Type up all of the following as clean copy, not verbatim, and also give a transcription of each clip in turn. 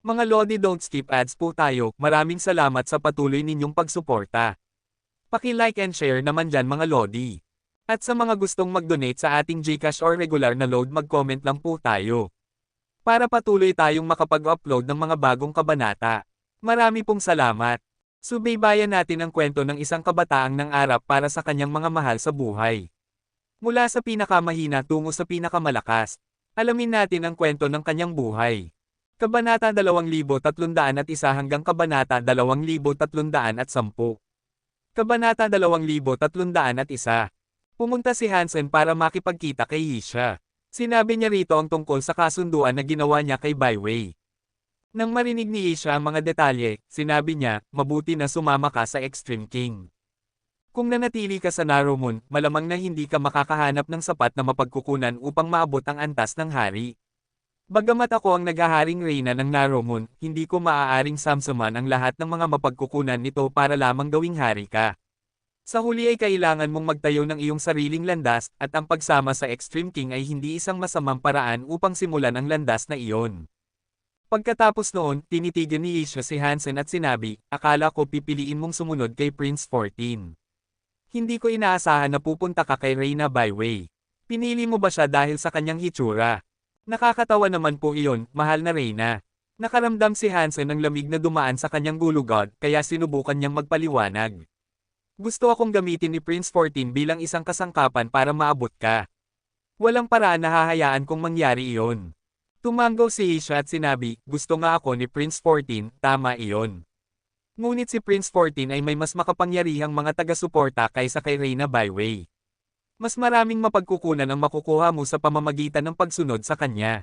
Mga Lodi, don't skip ads po tayo, maraming salamat sa patuloy ninyong pagsuporta. Paki-like and share naman dyan mga Lodi. At sa mga gustong mag-donate sa ating GCash or regular na load, mag-comment lang po tayo. Para patuloy tayong makapag-upload ng mga bagong kabanata. Marami pong salamat. Subaybayan natin ang kwento ng isang kabataang nangarap para sa kanyang mga mahal sa buhay. Mula sa pinakamahina tungo sa pinakamalakas. Alamin natin ang kwento ng kanyang buhay. Kabanata 2301 hanggang Kabanata 2310. Kabanata 2301. Pumunta si Hansen para makipagkita kay Yisha. Sinabi niya rito ang tungkol sa kasunduan na ginawa niya kay Baiwei. Nang marinig ni Yisha ang mga detalye, sinabi niya, mabuti na sumama ka sa Extreme King. Kung nanatili ka sa Narrow Moon, malamang na hindi ka makakahanap ng sapat na mapagkukunan upang maabot ang antas ng hari. Bagamat ako ang naghaharing reyna ng Narrow Moon, hindi ko maaaring samsaman ang lahat ng mga mapagkukunan nito para lamang gawing hari ka. Sa huli ay kailangan mong magtayo ng iyong sariling landas, at ang pagsama sa Extreme King ay hindi isang masamang paraan upang simulan ang landas na iyon. Pagkatapos noon, tinitigan ni Yisha si Hansen at sinabi, akala ko pipiliin mong sumunod kay Prince 14. Hindi ko inaasahan na pupunta ka kay Reyna Baiwei. Pinili mo ba siya dahil sa kanyang hitsura? Nakakatawa naman po iyon, mahal na Reyna. Nakaramdam si Hansen ng lamig na dumaan sa kanyang gulugod, kaya sinubukan niyang magpaliwanag. Gusto akong gamitin ni Prince 14 bilang isang kasangkapan para maabot ka. Walang paraan na hahayaan kong mangyari iyon. Tumanggaw si Yisha at sinabi, gusto nga ako ni Prince 14, tama iyon. Ngunit si Prince 14 ay may mas makapangyarihang mga taga-suporta kaysa kay Reyna Baiwei. Mas maraming mapagkukunan ang makukuha mo sa pamamagitan ng pagsunod sa kanya.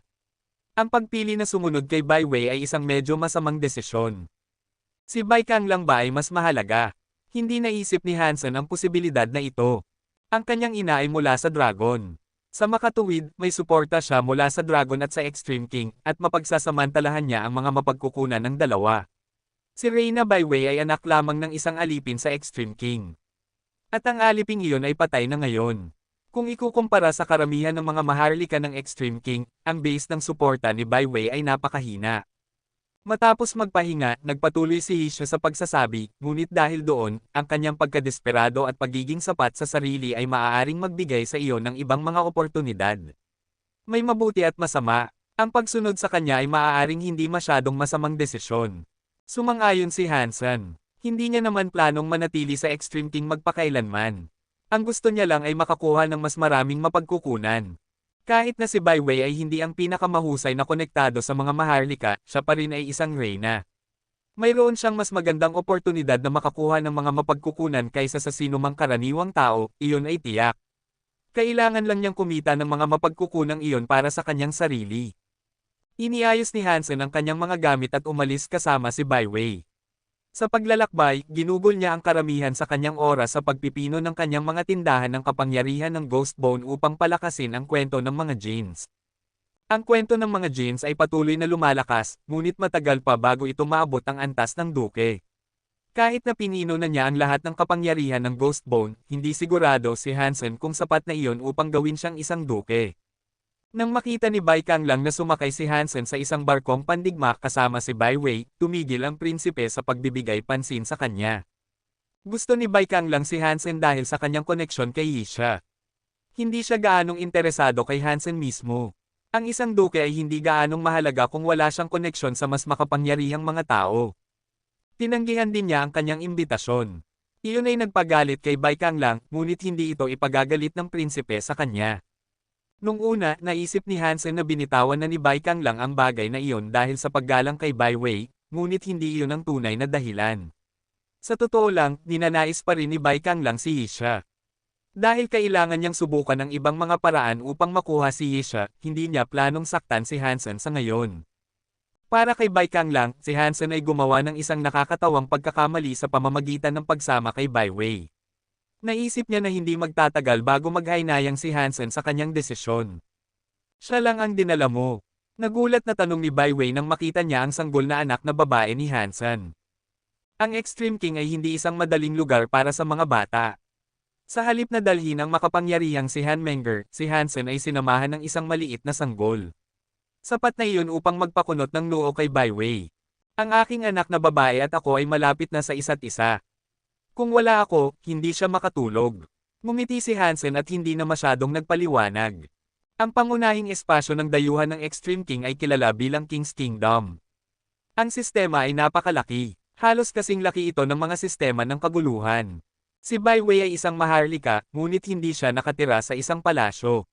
Ang pagpili na sumunod kay Baiwei ay isang medyo masamang desisyon. Si Bai Kang lang ba ay mas mahalaga? Hindi naisip ni Hansen ang posibilidad na ito. Ang kanyang ina ay mula sa Dragon. Sa makatuwid, may suporta siya mula sa Dragon at sa Extreme King, at mapagsasamantalahan niya ang mga mapagkukunan ng dalawa. Si Reyna Baiwei ay anak lamang ng isang alipin sa Extreme King. At ang aliping iyon ay patay na ngayon. Kung ikukumpara sa karamihan ng mga maharlika ng Extreme King, ang base ng suporta ni Baiwei ay napakahina. Matapos magpahinga, nagpatuloy si Yisha sa pagsasabi, ngunit dahil doon, ang kanyang pagkadesperado at pagiging sapat sa sarili ay maaaring magbigay sa iyo ng ibang mga oportunidad. May mabuti at masama. Ang pagsunod sa kanya ay maaaring hindi masyadong masamang desisyon. Sumang-ayon si Hansen. Hindi niya naman planong manatili sa Extreme King magpakailanman. Ang gusto niya lang ay makakuha ng mas maraming mapagkukunan. Kahit na si Baiwei ay hindi ang pinakamahusay na konektado sa mga maharlika, siya pa rin ay isang reyna. Mayroon siyang mas magandang oportunidad na makakuha ng mga mapagkukunan kaysa sa sinumang karaniwang tao, iyon ay tiyak. Kailangan lang niyang kumita ng mga mapagkukunang iyon para sa kanyang sarili. Iniayos ni Hansen ang kanyang mga gamit at umalis kasama si Baiwei. Sa paglalakbay, ginugol niya ang karamihan sa kanyang oras sa pagpipino ng kanyang mga tindahan ng kapangyarihan ng Ghost Bone upang palakasin ang kwento ng mga jeans. Ang kwento ng mga jeans ay patuloy na lumalakas, ngunit matagal pa bago ito maabot ang antas ng duke. Kahit na pinino na niya ang lahat ng kapangyarihan ng Ghost Bone, hindi sigurado si Hansen kung sapat na iyon upang gawin siyang isang duke. Nang makita ni Bai Kang lang na sumakay si Hansen sa isang barkong pandigma kasama si Baiwei, tumigil ang prinsipe sa pagbibigay pansin sa kanya. Gusto ni Bai Kang lang si Hansen dahil sa kanyang koneksyon kay Yisha. Hindi siya gaanong interesado kay Hansen mismo. Ang isang duke ay hindi gaanong mahalaga kung wala siyang koneksyon sa mas makapangyarihang mga tao. Tinanggihan din niya ang kanyang imbitasyon. Iyon ay nagpagalit kay Bai Kang lang, ngunit hindi ito ipagagalit ng prinsipe sa kanya. Nung una, naisip ni Hansen na binitawan na ni Bai Kang lang ang bagay na iyon dahil sa paggalang kay Baiwei, ngunit hindi iyon ang tunay na dahilan. Sa totoo lang, ninanais pa rin ni Bai Kang lang si Yisha. Dahil kailangan niyang subukan ng ibang mga paraan upang makuha si Yisha, hindi niya planong saktan si Hansen sa ngayon. Para kay Bai Kang lang, si Hansen ay gumawa ng isang nakakatawang pagkakamali sa pamamagitan ng pagsama kay Baiwei. Naisip niya na hindi magtatagal bago maghaynayang si Hansen sa kanyang desisyon. Siya lang ang dinala mo. Nagulat na tanong ni Baiwei nang makita niya ang sanggol na anak na babae ni Hansen. Ang Extreme King ay hindi isang madaling lugar para sa mga bata. Sa halip na dalhin ang makapangyarihang si Han Menger, si Hansen ay sinamahan ng isang maliit na sanggol. Sapat na iyon upang magpakunot ng noo kay Bai Wei. Ang aking anak na babae at ako ay malapit na sa isa't isa. Kung wala ako, hindi siya makatulog. Ngumiti si Hansen at hindi na masyadong nagpaliwanag. Ang pangunahing espasyo ng dayuhan ng Extreme King ay kilala bilang King's Kingdom. Ang sistema ay napakalaki. Halos kasing laki ito ng mga sistema ng kaguluhan. Si Bai Wei ay isang maharlika, ngunit hindi siya nakatira sa isang palasyo.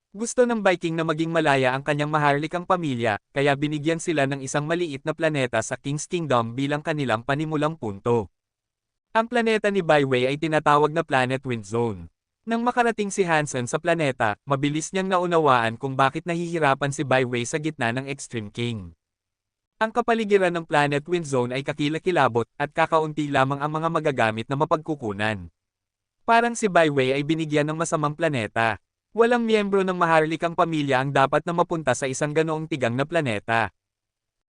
Gusto ng Viking na maging malaya ang kanyang maharlikang pamilya, kaya binigyan sila ng isang maliit na planeta sa King's Kingdom bilang kanilang panimulang punto. Ang planeta ni Bai Wei ay tinatawag na Planet Wind Zone. Nang makarating si Hansen sa planeta, mabilis niyang naunawaan kung bakit nahihirapan si Bai Wei sa gitna ng Extreme King. Ang kapaligiran ng Planet Wind Zone ay kakilakilabot at kakaunti lamang ang mga magagamit na mapagkukunan. Parang si Bai Wei ay binigyan ng masamang planeta. Walang miyembro ng maharlikang pamilya ang dapat na mapunta sa isang ganoong tigang na planeta.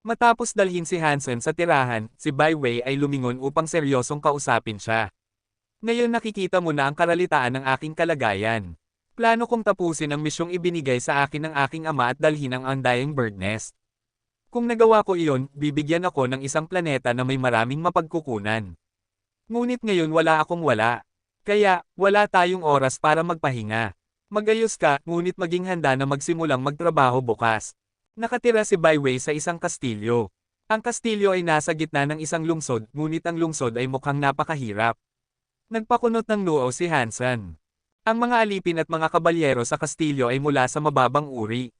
Matapos dalhin si Hansen sa tirahan, si Bai Wei ay lumingon upang seryosong kausapin siya. Ngayon nakikita mo na ang karalitaan ng aking kalagayan. Plano kong tapusin ang misyong ibinigay sa akin ng aking ama at dalhin ang Undying Bird Nest. Kung nagawa ko iyon, bibigyan ako ng isang planeta na may maraming mapagkukunan. Ngunit ngayon wala akong wala. Kaya, wala tayong oras para magpahinga. Magayos ka, ngunit maging handa na magsimulang magtrabaho bukas. Nakatira si Bai Wei sa isang kastilyo. Ang kastilyo ay nasa gitna ng isang lungsod, ngunit ang lungsod ay mukhang napakahirap. Nagpakunot ng noo si Hansen. Ang mga alipin at mga kabalyero sa kastilyo ay mula sa mababang uri.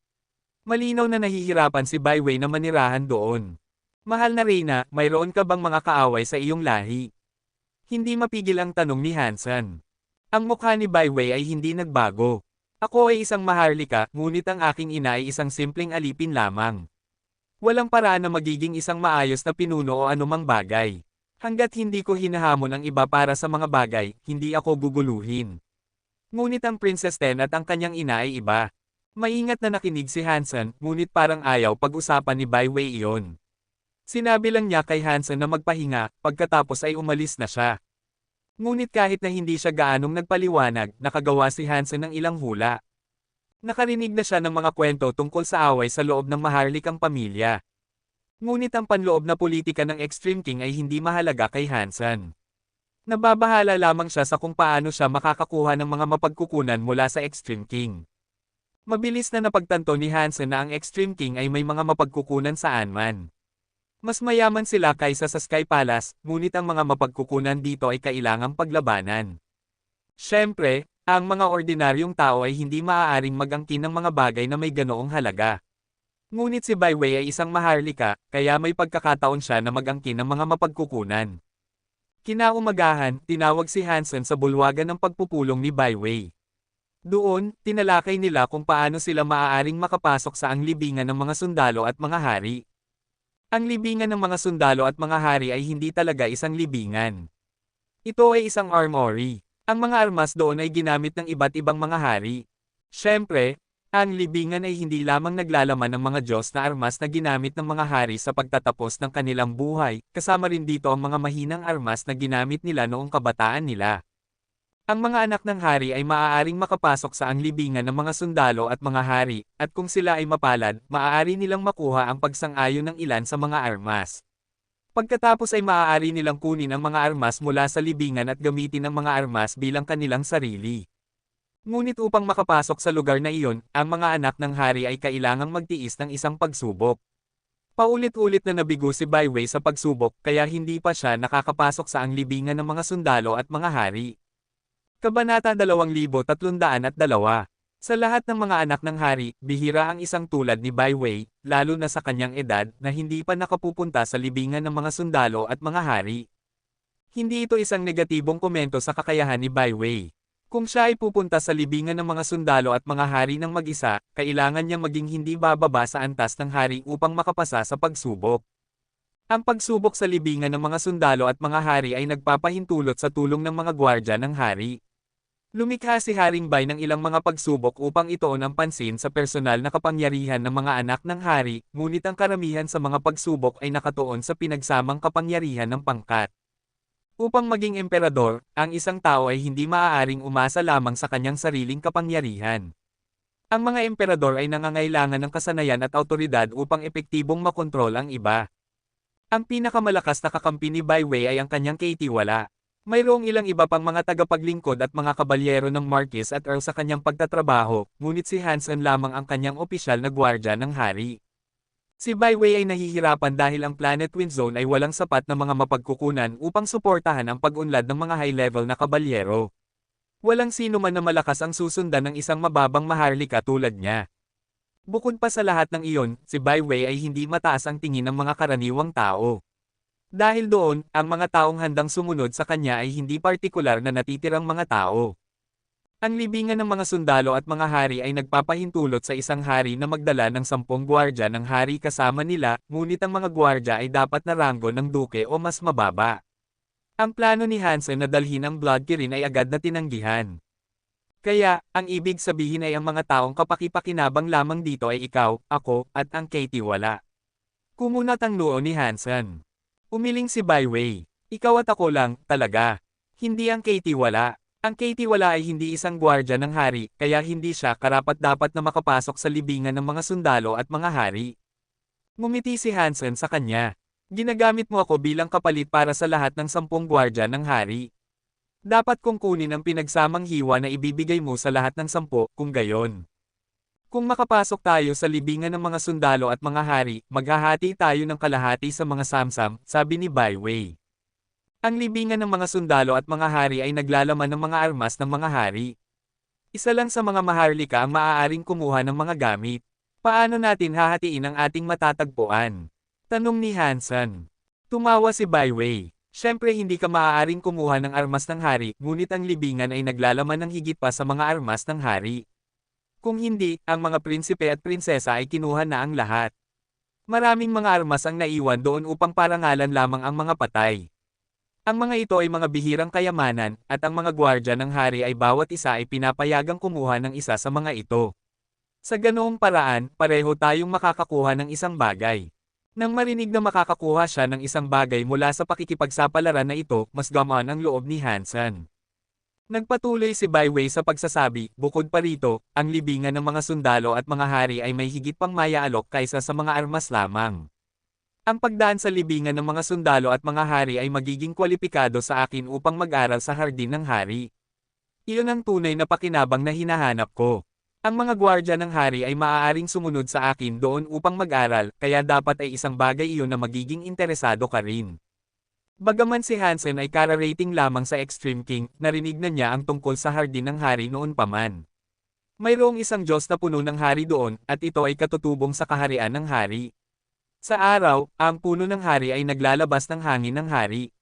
Malinaw na nahihirapan si Bai Wei na manirahan doon. Mahal na Reyna, mayroon ka bang mga kaaway sa iyong lahi? Hindi mapigil ang tanong ni Hansen. Ang mukha ni Bai Wei ay hindi nagbago. Ako ay isang maharlika, ngunit ang aking ina ay isang simpleng alipin lamang. Walang paraan na magiging isang maayos na pinuno o anumang bagay. Hanggat hindi ko hinahamon ang iba para sa mga bagay, hindi ako guguluhin. Ngunit ang Princess Ten at ang kanyang ina ay iba. Maingat na nakinig si Hansen, ngunit parang ayaw pag-usapan ni Bai Wei iyon. Sinabi lang niya kay Hansen na magpahinga, pagkatapos ay umalis na siya. Ngunit kahit na hindi siya gaanong nagpaliwanag, nakagawa si Hansen ng ilang hula. Nakarinig na siya ng mga kwento tungkol sa away sa loob ng maharlikang pamilya. Ngunit ang panloob na politika ng Extreme King ay hindi mahalaga kay Hansen. Nababahala lamang siya sa kung paano siya makakakuha ng mga mapagkukunan mula sa Extreme King. Mabilis na napagtanto ni Hansen na ang Extreme King ay may mga mapagkukunan saan man. Mas mayaman sila kaysa sa Sky Palace, ngunit ang mga mapagkukunan dito ay kailangang paglabanan. Siyempre, ang mga ordinaryong tao ay hindi maaaring mag-angkin ng mga bagay na may ganoong halaga. Ngunit si Bai Wei ay isang maharlika, kaya may pagkakataon siya na mag-angkin ng mga mapagkukunan. Kinaumagahan, tinawag si Hansen sa bulwagan ng pagpupulong ni Bai Wei. Doon, tinalakay nila kung paano sila maaaring makapasok sa ang libingan ng mga sundalo at mga hari. Ang libingan ng mga sundalo at mga hari ay hindi talaga isang libingan. Ito ay isang armory. Ang mga armas doon ay ginamit ng iba't ibang mga hari. Siyempre, ang libingan ay hindi lamang naglalaman ng mga Diyos na armas na ginamit ng mga hari sa pagtatapos ng kanilang buhay, kasama rin dito ang mga mahinang armas na ginamit nila noong kabataan nila. Ang mga anak ng hari ay maaaring makapasok sa ang libingan ng mga sundalo at mga hari, at kung sila ay mapalad, maaari nilang makuha ang pagsang-ayon ng ilan sa mga armas. Pagkatapos ay maaari nilang kunin ang mga armas mula sa libingan at gamitin ang mga armas bilang kanilang sarili. Ngunit upang makapasok sa lugar na iyon, ang mga anak ng hari ay kailangang magtiis ng isang pagsubok. Paulit-ulit na nabigo si Bai Wei sa pagsubok kaya hindi pa siya nakakapasok sa ang libingan ng mga sundalo at mga hari. Kabanata 2302. Sa lahat ng mga anak ng hari, bihira ang isang tulad ni Bai Wei, lalo na sa kanyang edad, na hindi pa nakapupunta sa libingan ng mga sundalo at mga hari. Hindi ito isang negatibong komento sa kakayahan ni Bai Wei. Kung siya ay pupunta sa libingan ng mga sundalo at mga hari ng mag-isa, kailangan niyang maging hindi bababa sa antas ng hari upang makapasa sa pagsubok. Ang pagsubok sa libingan ng mga sundalo at mga hari ay nagpapahintulot sa tulong ng mga gwardya ng hari. Lumikha si Haring Bai ng ilang mga pagsubok upang ituon ang pansin sa personal na kapangyarihan ng mga anak ng hari, ngunit ang karamihan sa mga pagsubok ay nakatuon sa pinagsamang kapangyarihan ng pangkat. Upang maging emperador, ang isang tao ay hindi maaaring umasa lamang sa kanyang sariling kapangyarihan. Ang mga emperador ay nangangailangan ng kasanayan at awtoridad upang epektibong makontrol ang iba. Ang pinakamalakas na kakampi ni Bai Wei ay ang kanyang kaitiwala. Mayroong ilang iba pang mga tagapaglingkod at mga kabalyero ng Marquis at Earl sa kanyang pagtatrabaho, ngunit si Hansen lamang ang kanyang opisyal na gwardya ng hari. Si Bai Wei ay nahihirapan dahil ang Planet Wind Zone ay walang sapat na mga mapagkukunan upang suportahan ang pag-unlad ng mga high-level na kabalyero. Walang sino man na malakas ang susundan ng isang mababang maharlika tulad niya. Bukod pa sa lahat ng iyon, si Bai Wei ay hindi mataas ang tingin ng mga karaniwang tao. Dahil doon, ang mga taong handang sumunod sa kanya ay hindi partikular na natitirang mga tao. Ang libingan ng mga sundalo at mga hari ay nagpapahintulot sa isang hari na magdala ng 10 gwardya ng hari kasama nila, ngunit ang mga gwardya ay dapat na ranggo ng duke o mas mababa. Ang plano ni Hansen na dalhin ang Blood Kirin ay agad na tinanggihan. Kaya, ang ibig sabihin ay ang mga taong kapakipakinabang lamang dito ay ikaw, ako, at ang kaitiwala. Kumunat ang noo ni Hansen. Umiling si Bai Wei. Ikaw at ako lang, talaga. Hindi ang kaitiwala. Ang kaitiwala ay hindi isang gwardya ng hari, kaya hindi siya karapat-dapat na makapasok sa libingan ng mga sundalo at mga hari. Ngumiti si Hansen sa kanya. Ginagamit mo ako bilang kapalit para sa lahat ng 10 gwardya ng hari. Dapat kong kunin ang pinagsamang hiwa na ibibigay mo sa lahat ng 10, kung gayon. Kung makapasok tayo sa libingan ng mga sundalo at mga hari, maghahati tayo ng kalahati sa mga samsam, sabi ni Bai Wei. Ang libingan ng mga sundalo at mga hari ay naglalaman ng mga armas ng mga hari. Isa lang sa mga maharlika ang maaaring kumuha ng mga gamit. Paano natin hahatiin ang ating matatagpuan? Tanong ni Hansen. Tumawa si Bai Wei. Siyempre hindi ka maaaring kumuha ng armas ng hari, ngunit ang libingan ay naglalaman ng higit pa sa mga armas ng hari. Kung hindi, ang mga prinsipe at prinsesa ay kinuha na ang lahat. Maraming mga armas ang naiwan doon upang parangalan lamang ang mga patay. Ang mga ito ay mga bihirang kayamanan, at ang mga gwardya ng hari ay bawat isa ay pinapayagang kumuha ng isa sa mga ito. Sa ganoong paraan, pareho tayong makakakuha ng isang bagay. Nang marinig na makakakuha siya ng isang bagay mula sa pakikipagsapalaran na ito, mas gamaan ang loob ni Hansen. Nagpatuloy si Bai Wei sa pagsasabi, bukod pa rito, ang libingan ng mga sundalo at mga hari ay may higit pang maya-alok kaysa sa mga armas lamang. Ang pagdaan sa libingan ng mga sundalo at mga hari ay magiging kwalipikado sa akin upang mag-aral sa hardin ng hari. Iyon ang tunay na pakinabang na hinahanap ko. Ang mga gwardya ng hari ay maaaring sumunod sa akin doon upang mag-aral, kaya dapat ay isang bagay iyon na magiging interesado ka rin. Bagaman si Hansen ay kara-rating lamang sa Extreme King, narinig na niya ang tungkol sa hardin ng hari noon pa man. Mayroong isang Diyos na puno ng hari doon, at ito ay katutubong sa kaharian ng hari. Sa araw, ang puno ng hari ay naglalabas ng hangin ng hari.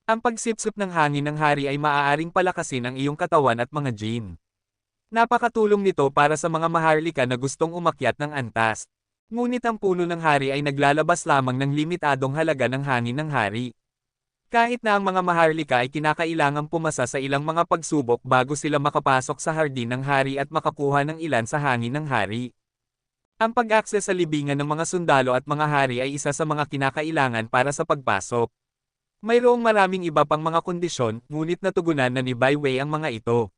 Ang pagsipsip ng hangin ng hari ay maaaring palakasin ang iyong katawan at mga jin. Napakatulong nito para sa mga maharlika na gustong umakyat ng antas. Ngunit ang puno ng hari ay naglalabas lamang ng limitadong halaga ng hangin ng hari. Kahit na ang mga maharlika ay kinakailangang pumasa sa ilang mga pagsubok bago sila makapasok sa hardin ng hari at makakuha ng ilan sa hangin ng hari. Ang pag-akses sa libingan ng mga sundalo at mga hari ay isa sa mga kinakailangan para sa pagpasok. Mayroong maraming iba pang mga kondisyon, ngunit natugunan na ni Bai Wei ang mga ito.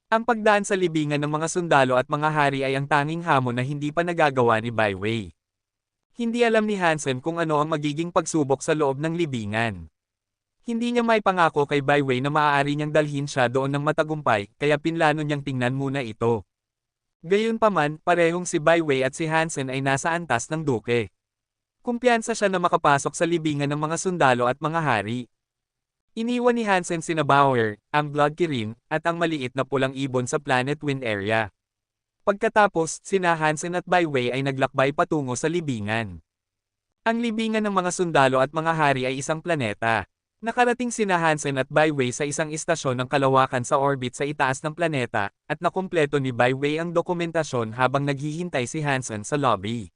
Ang pagdaan sa libingan ng mga sundalo at mga hari ay ang tanging hamon na hindi pa nagagawa ni Bai Wei. Hindi alam ni Hansen kung ano ang magiging pagsubok sa loob ng libingan. Hindi niya may pangako kay Bai Wei na maaari niyang dalhin siya doon ng matagumpay, kaya pinlano niyang tingnan muna ito. Gayunpaman, parehong si Bai Wei at si Hansen ay nasa antas ng duke. Kumpiyansa siya na makapasok sa libingan ng mga sundalo at mga hari. Iniwan ni Hansen sina Bauer, ang Blood Kirin, at ang maliit na pulang ibon sa Planet Wind area. Pagkatapos, sina Hansen at Bai Wei ay naglakbay patungo sa libingan. Ang libingan ng mga sundalo at mga hari ay isang planeta. Nakarating sina Hansen at Bai Wei sa isang istasyon ng kalawakan sa orbit sa itaas ng planeta, at nakumpleto ni Bai Wei ang dokumentasyon habang naghihintay si Hansen sa lobby.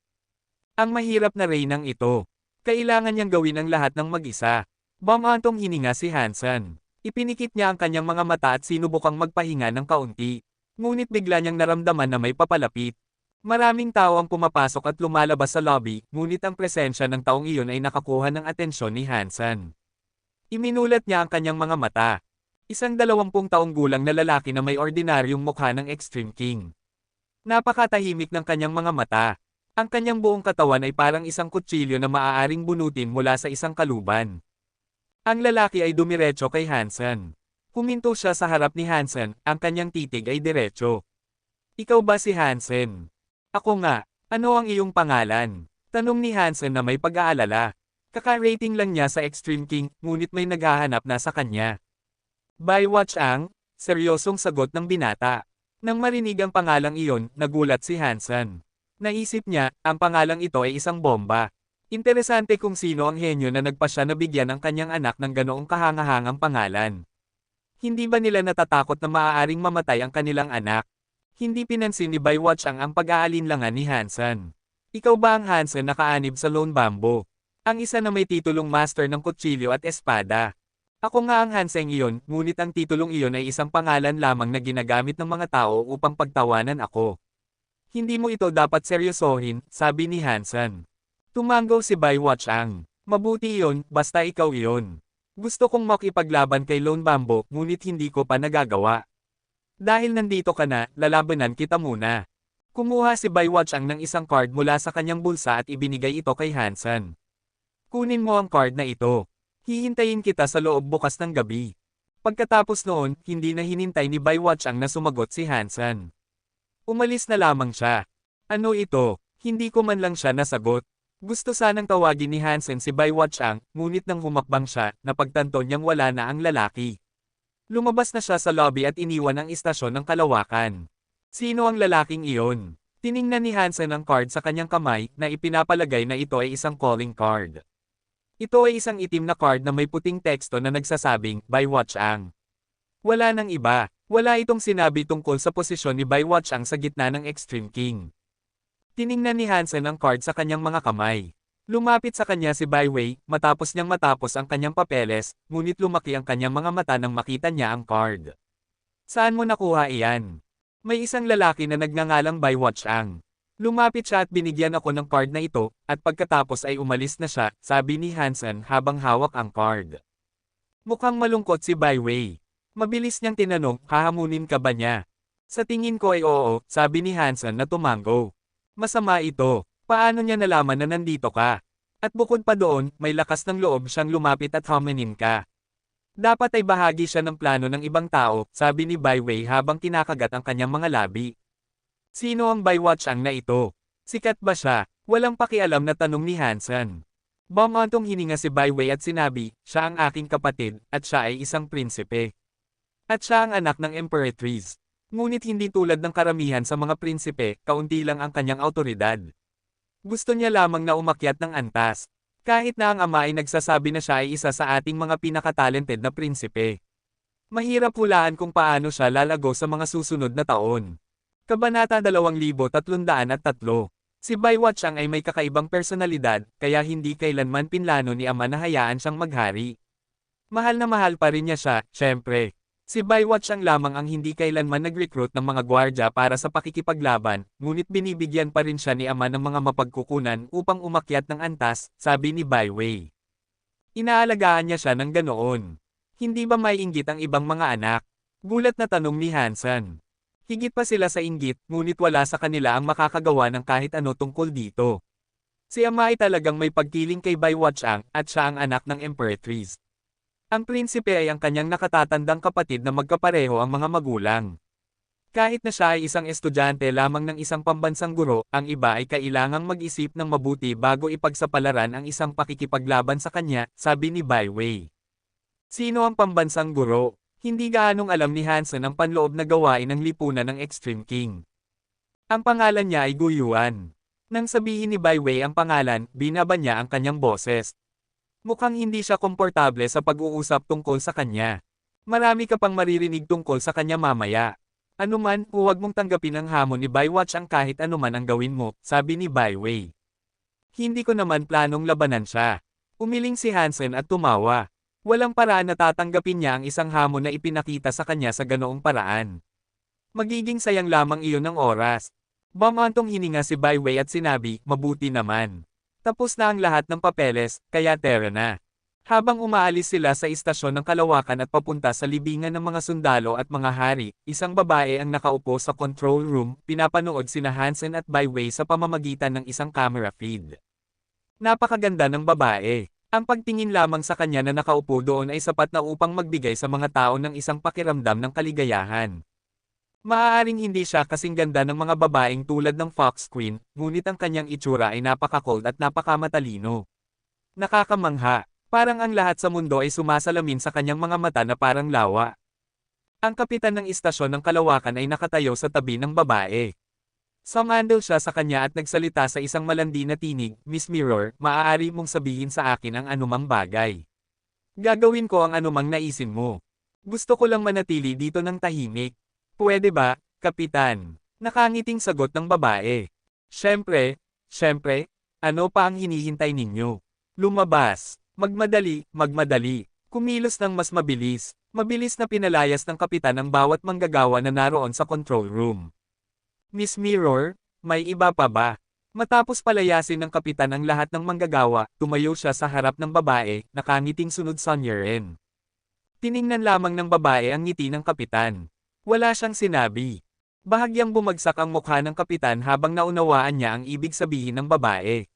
Ang mahirap na reynang ito. Kailangan niyang gawin ang lahat ng mag-isa. Bumantong hininga si Hansen. Ipinikit niya ang kanyang mga mata at sinubukang magpahinga ng kaunti. Ngunit bigla niyang naramdaman na may papalapit. Maraming tao ang pumapasok at lumalabas sa lobby, ngunit ang presensya ng taong iyon ay nakakuha ng atensyon ni Hansen. Iminulat niya ang kanyang mga mata. Isang 20 taong gulang na lalaki na may ordinaryong mukha ng Extreme King. Napakatahimik ng kanyang mga mata. Ang kanyang buong katawan ay parang isang kutsilyo na maaaring bunutin mula sa isang kaluban. Ang lalaki ay dumiretso kay Hansen. Huminto siya sa harap ni Hansen, ang kanyang titig ay diretso. Ikaw ba si Hansen? Ako nga. Ano ang iyong pangalan? Tanong ni Hansen na may pag-aalala. Kaka-rating lang niya sa Extreme King, ngunit may naghahanap na sa kanya. Baywatch ang? Seryosong sagot ng binata. Nang marinig ang pangalang iyon, nagulat si Hansen. Naisip niya, ang pangalang ito ay isang bomba. Interesante kung sino ang henyo na nagpasya na bigyan ang kanyang anak ng ganoong kahangahangang pangalan. Hindi ba nila natatakot na maaaring mamatay ang kanilang anak? Hindi pinansin ni Baywatch ang pag-aalinlangan ni Hansen. Ikaw ba ang Hansen na kaanib sa Lone Bamboo? Ang isa na may titulong master ng kutsilyo at espada. Ako nga ang Hansen iyon, ngunit ang titulong iyon ay isang pangalan lamang na ginagamit ng mga tao upang pagtawanan ako. Hindi mo ito dapat seryosohin, sabi ni Hansen. Tumango si Baywatch ang. Mabuti iyon, basta ikaw iyon. Gusto kong makipaglaban kay Lone Bamboo, ngunit hindi ko pa nagagawa. Dahil nandito ka na, lalabanan kita muna. Kumuha si Baywatch ang ng isang card mula sa kanyang bulsa at ibinigay ito kay Hansen. Kunin mo ang card na ito. Hihintayin kita sa loob bukas ng gabi. Pagkatapos noon, hindi na hinintay ni Baywatch ang na sumagot si Hansen. Umalis na lamang siya. Ano ito? Hindi ko man lang siya nasagot. Gusto sanang tawagin ni Hansen si Baywatch ang, ngunit nang humakbang siya, napagtanto niyang wala na ang lalaki. Lumabas na siya sa lobby at iniwan ang istasyon ng kalawakan. Sino ang lalaking iyon? Tiningnan ni Hansen ang card sa kanyang kamay na ipinapalagay na ito ay isang calling card. Ito ay isang itim na card na may puting teksto na nagsasabing, Baywatch ang. Wala nang iba, wala itong sinabi tungkol sa posisyon ni Baywatch ang sa gitna ng Extreme King. Tiningnan ni Hansen ang card sa kanyang mga kamay. Lumapit sa kanya si Byway, matapos ang kanyang papeles, ngunit lumaki ang kanyang mga mata nang makita niya ang card. Saan mo nakuha iyan? May isang lalaki na nagngangalang Baywatch ang. Lumapit siya at binigyan ako ng card na ito, at pagkatapos ay umalis na siya, sabi ni Hansen habang hawak ang card. Mukhang malungkot si Byway. Mabilis niyang tinanong, hahamunin ka ba niya? Sa tingin ko ay oo, sabi ni Hansen na tumango. Masama ito. Paano niya nalaman na nandito ka? At bukod pa doon, may lakas ng loob siyang lumapit at huminin ka. Dapat ay bahagi siya ng plano ng ibang tao, sabi ni Byway habang kinakagat ang kanyang mga labi. Sino ang Baywatch ang na ito? Sikat ba siya? Walang pakialam na tanong ni Hansen. Bumantong hininga si Byway at sinabi, siya ang aking kapatid, at siya ay isang prinsipe. At siya ang anak ng Emperatrice. Ngunit hindi tulad ng karamihan sa mga prinsipe, kaunti lang ang kanyang awtoridad. Gusto niya lamang na umakyat ng antas. Kahit na ang ama ay nagsasabi na siya ay isa sa ating mga pinakatalented na prinsipe. Mahirap hulaan kung paano siya lalago sa mga susunod na taon. Kabanata 2303. Si Baywatch ang ay may kakaibang personalidad, kaya hindi kailanman pinlano ni ama na hayaan siyang maghari. Mahal na mahal pa rin niya siya, syempre. Si Baywatch ang lamang ang hindi kailanman nag-recruit ng mga gwardya para sa pakikipaglaban, ngunit binibigyan pa rin siya ni ama ng mga mapagkukunan upang umakyat ng antas, sabi ni Byway. Inaalagaan niya siya ng ganoon. Hindi ba may inggit ang ibang mga anak? Gulat na tanong ni Hansen. Higit pa sila sa inggit, ngunit wala sa kanila ang makakagawa ng kahit ano tungkol dito. Si ama ay talagang may pagkiling kay Baywatch ang, at siya ang anak ng Emperatrice. Ang prinsipe ay ang kanyang nakatatandang kapatid na magkapareho ang mga magulang. Kahit na siya ay isang estudyante lamang ng isang pambansang guro, ang iba ay kailangang mag-isip ng mabuti bago ipagsapalaran ang isang pakikipaglaban sa kanya, sabi ni Byway. Sino ang pambansang guro? Hindi gaanong alam ni Hansen ang panloob na gawain ng lipunan ng Extreme King. Ang pangalan niya ay Guyuan. Nang sabihin ni Byway ang pangalan, binaba niya ang kanyang boses. Mukhang hindi siya komportable sa pag-uusap tungkol sa kanya. Marami ka pang maririnig tungkol sa kanya mamaya. Anuman, huwag mong tanggapin ang hamon ni Baywatch ang kahit anuman ang gawin mo, sabi ni Byway. Hindi ko naman planong labanan siya. Umiling si Hansen at tumawa. Walang paraan na tatanggapin niya ang isang hamon na ipinakita sa kanya sa ganoong paraan. Magiging sayang lamang iyon ng oras. Bumantong hininga si Byway at sinabi, mabuti naman. Tapos na ang lahat ng papeles, kaya tara na. Habang umaalis sila sa istasyon ng kalawakan at papunta sa libingan ng mga sundalo at mga hari, isang babae ang nakaupo sa control room, pinapanood sina Hansen at Byway sa pamamagitan ng isang camera feed. Napakaganda ng babae. Ang pagtingin lamang sa kanya na nakaupo doon ay sapat na upang magbigay sa mga tao ng isang pakiramdam ng kaligayahan. Maaaring hindi siya kasing ganda ng mga babaeng tulad ng Fox Queen, ngunit ang kanyang itsura ay napaka-cold at napakamatalino. Nakakamangha. Parang ang lahat sa mundo ay sumasalamin sa kanyang mga mata na parang lawa. Ang kapitan ng istasyon ng kalawakan ay nakatayo sa tabi ng babae. Sumandal siya sa kanya at nagsalita sa isang malandi na tinig, "Miss Mirror, maaari mong sabihin sa akin ang anumang bagay. Gagawin ko ang anumang naisin mo. Gusto ko lang manatili dito ng tahimik. Pwede ba, kapitan?" Nakangiting sagot ng babae. Siyempre, ano pa ang hinihintay ninyo? Lumabas. Magmadali. Kumilos ng mas mabilis. Mabilis na pinalayas ng kapitan ang bawat manggagawa na naroon sa control room. "Miss Mirror, may iba pa ba?" Matapos palayasin ng kapitan ang lahat ng manggagawa, tumayo siya sa harap ng babae, nakangiting sunod Sonyerin. Tiningnan lamang ng babae ang ngiti ng kapitan. Wala siyang sinabi. Bahagyang bumagsak ang mukha ng kapitan habang naunawaan niya ang ibig sabihin ng babae.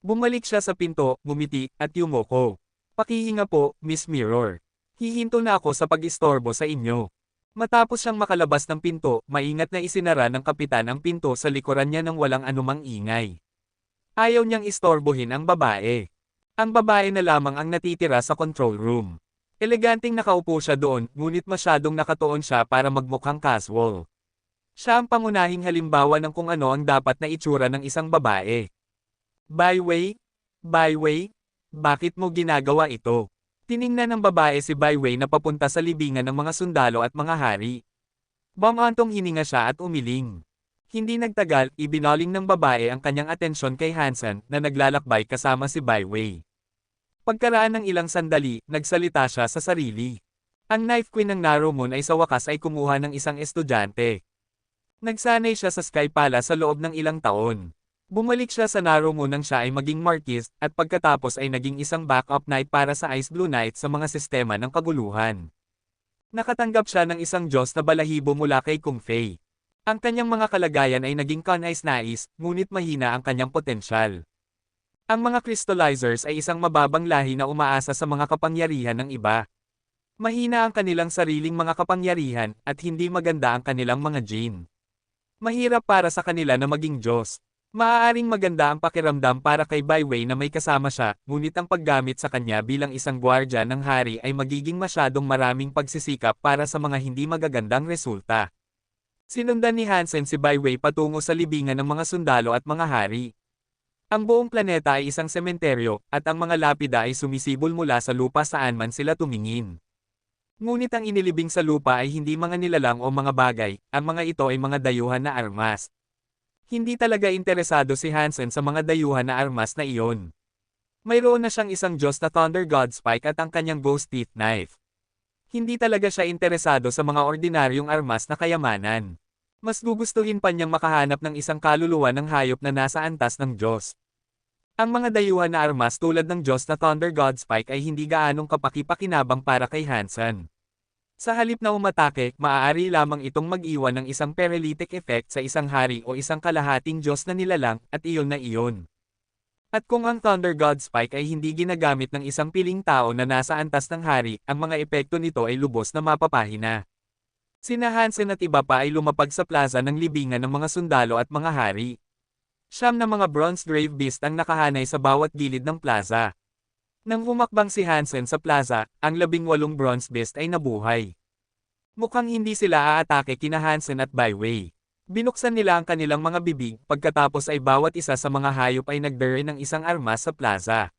Bumalik siya sa pinto, ngumiti, at yumoko. "Pakihinga po, Miss Mirror. Hihinto na ako sa pag-istorbo sa inyo." Matapos siyang makalabas ng pinto, maingat na isinara ng kapitan ang pinto sa likuran niya nang walang anumang ingay. Ayaw niyang istorbohin ang babae. Ang babae na lamang ang natitira sa control room. Eleganting nakaupo siya doon, ngunit masyadong nakatuon siya para magmukhang casual. Siya ang pangunahing halimbawa ng kung ano ang dapat na itsura ng isang babae. Byway, bakit mo ginagawa ito?" Tiningnan ng babae si Byway na papunta sa libingan ng mga sundalo at mga hari. Bumantong hininga siya at umiling. Hindi nagtagal, ibinaling ng babae ang kanyang atensyon kay Hansen na naglalakbay kasama si Byway. Pagkaraan ng ilang sandali, nagsalita siya sa sarili. Ang Knife Queen ng Narrowmoon ay sa wakas ay kumuha ng isang estudyante. Nagsanay siya sa Sky Palace sa loob ng ilang taon. Bumalik siya sa Narrowmoon nang siya ay maging Marquis, at pagkatapos ay naging isang backup knight para sa Ice Blue Knight sa mga sistema ng kaguluhan. Nakatanggap siya ng isang Diyos na balahibo mula kay Kung Fei. Ang kanyang mga kalagayan ay naging kanais-nais, ngunit mahina ang kanyang potensyal. Ang mga crystallizers ay isang mababang lahi na umaasa sa mga kapangyarihan ng iba. Mahina ang kanilang sariling mga kapangyarihan, at hindi maganda ang kanilang mga gene. Mahirap para sa kanila na maging Diyos. Maaaring maganda ang pakiramdam para kay Byway na may kasama siya, ngunit ang paggamit sa kanya bilang isang gwardya ng hari ay magiging masyadong maraming pagsisikap para sa mga hindi magagandang resulta. Sinundan ni Hansen si Byway patungo sa libingan ng mga sundalo at mga hari. Ang buong planeta ay isang sementeryo, at ang mga lapida ay sumisibol mula sa lupa saan man sila tumingin. Ngunit ang inilibing sa lupa ay hindi mga nilalang o mga bagay, ang mga ito ay mga dayuhan na armas. Hindi talaga interesado si Hansen sa mga dayuhan na armas na iyon. Mayroon na siyang isang Diyos na Thunder God Spike at ang kanyang Ghost Teeth Knife. Hindi talaga siya interesado sa mga ordinaryong armas na kayamanan. Mas gugustuhin pa niyang makahanap ng isang kaluluwa ng hayop na nasa antas ng Diyos. Ang mga dayuhan na armas tulad ng Diyos na Thunder God Spike ay hindi gaanong kapaki-pakinabang para kay Hansen. Sa halip na umatake, maaari lamang itong mag-iwan ng isang paralytic effect sa isang hari o isang kalahating Diyos na nilalang, at iyon na iyon. At kung ang Thunder God Spike ay hindi ginagamit ng isang piling tao na nasa antas ng hari, ang mga epekto nito ay lubos na mapapahina. Sina Hansen at iba pa ay lumapag sa plaza ng libingan ng mga sundalo at mga hari. 9 na mga bronze grave beast ang nakahanay sa bawat gilid ng plaza. Nang humakbang si Hansen sa plaza, ang 18 bronze beast ay nabuhay. Mukhang hindi sila aatake kina Hansen at Byway. Binuksan nila ang kanilang mga bibig, pagkatapos ay bawat isa sa mga hayop ay nagdere ng isang armas sa plaza.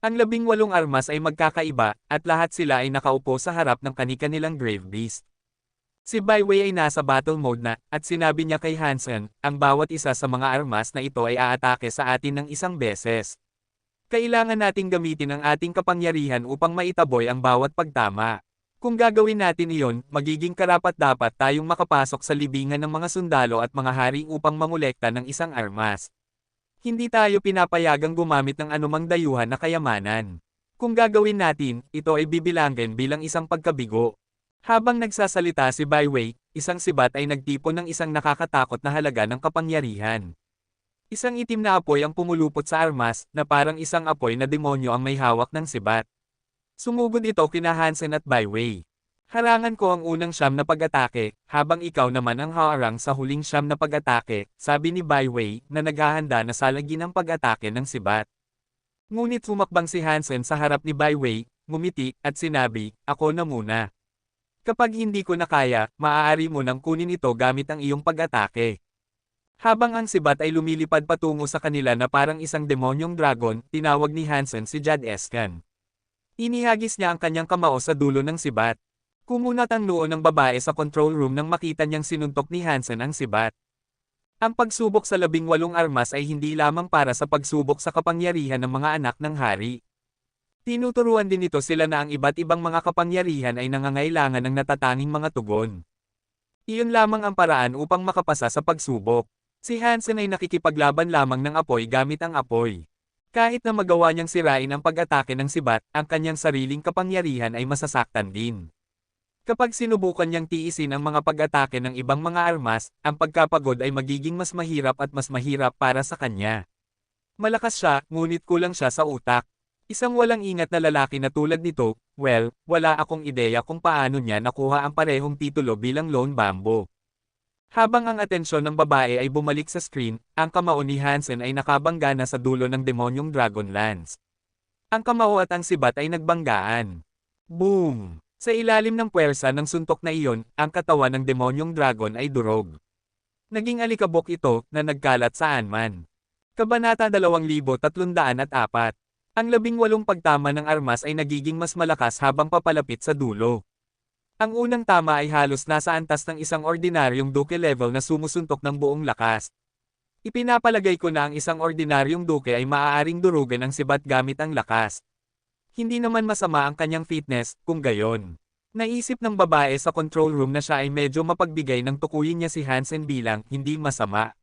Ang 18 armas ay magkakaiba, at lahat sila ay nakaupo sa harap ng kani-kanilang grave beast. Si Byway ay nasa battle mode na, at sinabi niya kay Hansen, ang bawat isa sa mga armas na ito ay aatake sa atin ng isang beses. Kailangan nating gamitin ang ating kapangyarihan upang maitaboy ang bawat pagtama. Kung gagawin natin iyon, magiging karapat-dapat tayong makapasok sa libingan ng mga sundalo at mga hari upang mangolekta ng isang armas. Hindi tayo pinapayagang gumamit ng anumang dayuhan na kayamanan. Kung gagawin natin, ito ay bibilangin bilang isang pagkabigo. Habang nagsasalita si Byway, isang sibat ay nagtipon ng isang nakakatakot na halaga ng kapangyarihan. Isang itim na apoy ang pumulupot sa armas, na parang isang apoy na demonyo ang may hawak ng sibat. Sumugod ito kina Hansen at Byway. Harangan ko ang unang siyam na pag-atake, habang ikaw naman ang haharang sa huling siyam na pag-atake, sabi ni Byway, na naghahanda na salagin ang pag-atake ng sibat. Ngunit humakbang si Hansen sa harap ni Byway, ngumiti, at sinabi, ako na muna. Kapag hindi ko na kaya, maaari mo nang kunin ito gamit ang iyong pag-atake. Habang ang sibat ay lumilipad patungo sa kanila na parang isang demonyong dragon, tinawag ni Hansen si Jad Escan. Inihagis niya ang kanyang kamao sa dulo ng sibat. Kumunat ang noo ng babae sa control room nang makita niyang sinuntok ni Hansen ang sibat. Ang pagsubok sa 18 armas ay hindi lamang para sa pagsubok sa kapangyarihan ng mga anak ng hari. Tinuturuan din ito sila na ang iba't ibang mga kapangyarihan ay nangangailangan ng natatanging mga tugon. Iyon lamang ang paraan upang makapasa sa pagsubok. Si Hansen ay nakikipaglaban lamang ng apoy gamit ang apoy. Kahit na magawa niyang sirain ang pag-atake ng sibat, ang kanyang sariling kapangyarihan ay masasaktan din. Kapag sinubukan niyang tiisin ang mga pag-atake ng ibang mga armas, ang pagkapagod ay magiging mas mahirap at mas mahirap para sa kanya. Malakas siya, ngunit kulang siya sa utak. Isang walang ingat na lalaki na tulad nito, well, wala akong ideya kung paano niya nakuha ang parehong titulo bilang Lone Bambo. Habang ang atensyon ng babae ay bumalik sa screen, ang kamao ni Hansen ay nakabangga na sa dulo ng demonyong Dragon Lance. Ang kamao at ang sibat ay nagbanggaan. Boom! Sa ilalim ng puwersa ng suntok na iyon, ang katawan ng demonyong dragon ay durog. Naging alikabok ito, na nagkalat saan man. Kabanata 2304. Ang 18 pagtama ng armas ay nagiging mas malakas habang papalapit sa dulo. Ang unang tama ay halos nasa antas ng isang ordinaryong duke level na sumusuntok ng buong lakas. Ipinapalagay ko na ang isang ordinaryong duke ay maaaring durugan ang sibat gamit ang lakas. Hindi naman masama ang kanyang fitness, kung gayon. Naisip ng babae sa control room na siya ay medyo mapagbigay nang tukuyin niya si Hansen bilang hindi masama.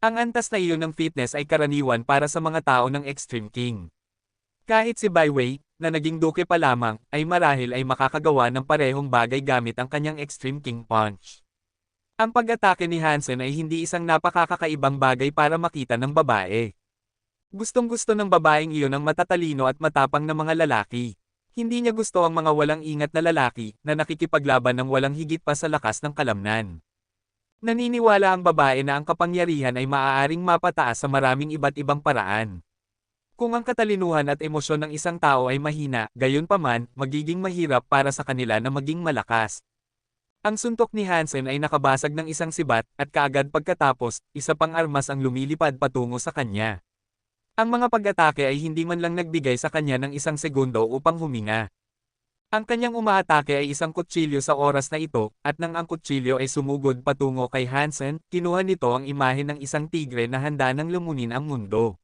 Ang antas na iyon ng fitness ay karaniwan para sa mga tao ng Extreme King. Kahit si Byway, na naging duke pa lamang, ay marahil ay makakagawa ng parehong bagay gamit ang kanyang Extreme King Punch. Ang pag-atake ni Hansen ay hindi isang napakakaibang bagay para makita ng babae. Gustong-gusto ng babaeng iyon ang matatalino at matapang na mga lalaki. Hindi niya gusto ang mga walang ingat na lalaki na nakikipaglaban ng walang higit pa sa lakas ng kalamnan. Naniniwala ang babae na ang kapangyarihan ay maaaring mapataas sa maraming iba't ibang paraan. Kung ang katalinuhan at emosyon ng isang tao ay mahina, gayunpaman, magiging mahirap para sa kanila na maging malakas. Ang suntok ni Hansen ay nakabasag ng isang sibat, at kaagad pagkatapos, isa pang armas ang lumilipad patungo sa kanya. Ang mga pag-atake ay hindi man lang nagbigay sa kanya ng isang segundo upang huminga. Ang kanyang umaatake ay isang kutsilyo sa oras na ito, at nang ang kutsilyo ay sumugod patungo kay Hansen, kinuha nito ang imahe ng isang tigre na handa nang lumunin ang mundo.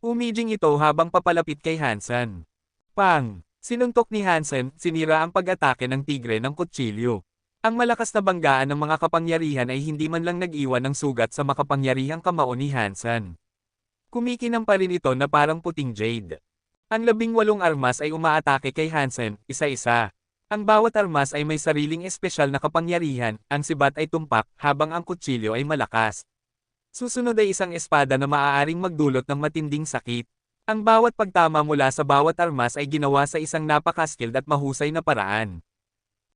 Umijing ito habang papalapit kay Hansen. Pang! Sinuntok ni Hansen, sinira ang pag-atake ng tigre ng kutsilyo. Ang malakas na banggaan ng mga kapangyarihan ay hindi man lang nag-iwan ng sugat sa makapangyarihang kamao ni Hansen. Kumikinang pa rin ito na parang puting jade. Ang 18 armas ay umaatake kay Hansen, isa-isa. Ang bawat armas ay may sariling espesyal na kapangyarihan, ang sibat ay tumpak, habang ang kutsilyo ay malakas. Susunod ay isang espada na maaaring magdulot ng matinding sakit. Ang bawat pagtama mula sa bawat armas ay ginawa sa isang napaka-skilled at mahusay na paraan.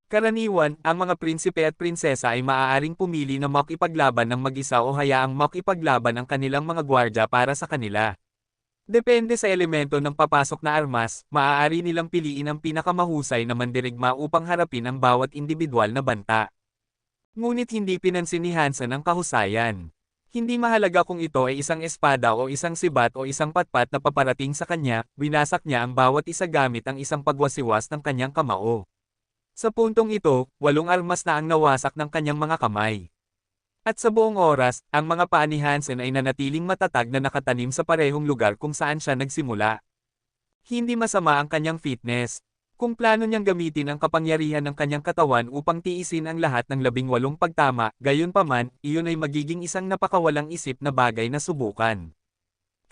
Karaniwan, ang mga prinsipe at prinsesa ay maaaring pumili na makipaglaban ng mag-isa o hayaang makipaglaban ang kanilang mga gwardya para sa kanila. Depende sa elemento ng papasok na armas, maaari nilang piliin ang pinakamahusay na mandirigma upang harapin ang bawat individual na banta. Ngunit hindi pinansin ni Hansen ang kahusayan. Hindi mahalaga kung ito ay isang espada o isang sibat o isang patpat na paparating sa kanya, winasak niya ang bawat isa gamit ang isang pagwasiwas ng kanyang kamao. Sa puntong ito, 8 armas na ang nawasak ng kanyang mga kamay. At sa buong oras, ang mga paa ni Hansen ay nanatiling matatag na nakatanim sa parehong lugar kung saan siya nagsimula. Hindi masama ang kanyang fitness. Kung plano niyang gamitin ang kapangyarihan ng kanyang katawan upang tiisin ang lahat ng 18 pagtama, gayunpaman, iyon ay magiging isang napakawalang isip na bagay na subukan.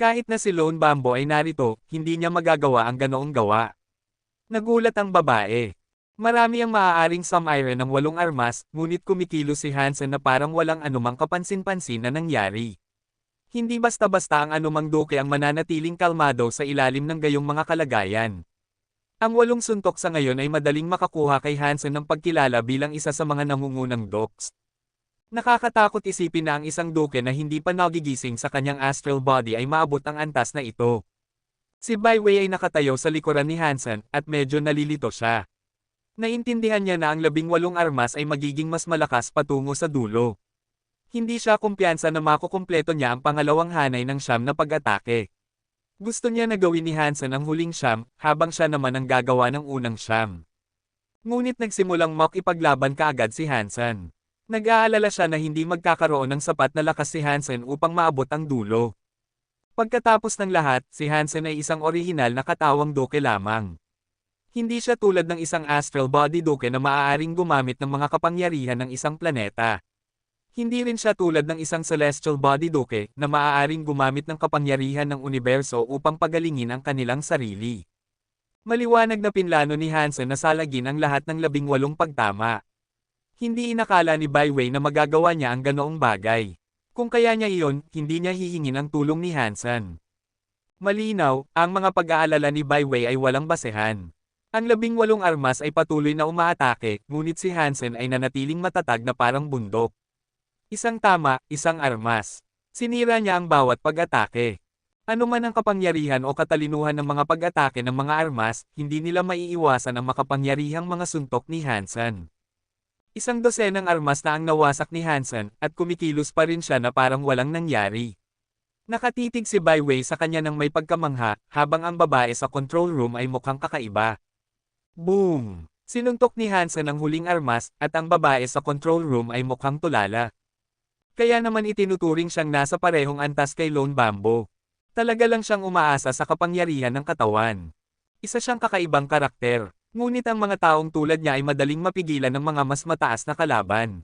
Kahit na si Lone Bambo ay narito, hindi niya magagawa ang ganoong gawa. Nagulat ang babae. Marami ang maaaring sum-iron ng 8 armas, ngunit kumikilos si Hansen na parang walang anumang kapansin-pansin na nangyari. Hindi basta-basta ang anumang duke ang mananatiling kalmado sa ilalim ng gayong mga kalagayan. Ang 8 suntok sa ngayon ay madaling makakuha kay Hansen ng pagkilala bilang isa sa mga nangungunang dokes. Nakakatakot isipin na ang isang duke na hindi pa nagigising sa kanyang astral body ay maabot ang antas na ito. Si Baiwei ay nakatayo sa likuran ni Hansen at medyo nalilito siya. Naintindihan niya na ang 18 armas ay magiging mas malakas patungo sa dulo. Hindi siya kumpiyansa na makukumpleto niya ang pangalawang hanay ng siyam na pag-atake. Gusto niya na gawin ni Hansen ang huling siyam, habang siya naman ang gagawa ng unang siyam. Ngunit nagsimulang makipaglaban kaagad si Hansen. Nag-aalala siya na hindi magkakaroon ng sapat na lakas si Hansen upang maabot ang dulo. Pagkatapos ng lahat, si Hansen ay isang orihinal na katawang duke lamang. Hindi siya tulad ng isang astral body duke na maaaring gumamit ng mga kapangyarihan ng isang planeta. Hindi rin siya tulad ng isang celestial body duke na maaaring gumamit ng kapangyarihan ng universo upang pagalingin ang kanilang sarili. Maliwanag na pinlano ni Hansen na salagin ang lahat ng 18 pagtama. Hindi inakala ni Baiwei na magagawa niya ang ganoong bagay. Kung kaya niya iyon, hindi niya hihingin ang tulong ni Hansen. Malinaw, ang mga pag-aalala ni Baiwei ay walang basehan. Ang 18 armas ay patuloy na umaatake, ngunit si Hansen ay nanatiling matatag na parang bundok. Isang tama, isang armas. Sinira niya ang bawat pag-atake. Ano man ang kapangyarihan o katalinuhan ng mga pag-atake ng mga armas, hindi nila maiiwasan ang makapangyarihang mga suntok ni Hansen. Isang dosenang armas na ang nawasak ni Hansen, at kumikilos pa rin siya na parang walang nangyari. Nakatitig si Baiwei sa kanya ng may pagkamangha, habang ang babae sa control room ay mukhang kakaiba. Boom! Sinuntok ni Hansen ang huling armas, at ang babae sa control room ay mukhang tulala. Kaya naman itinuturing siyang nasa parehong antas kay Lone Bambo. Talaga lang siyang umaasa sa kapangyarihan ng katawan. Isa siyang kakaibang karakter. Ngunit ang mga taong tulad niya ay madaling mapigilan ng mga mas mataas na kalaban.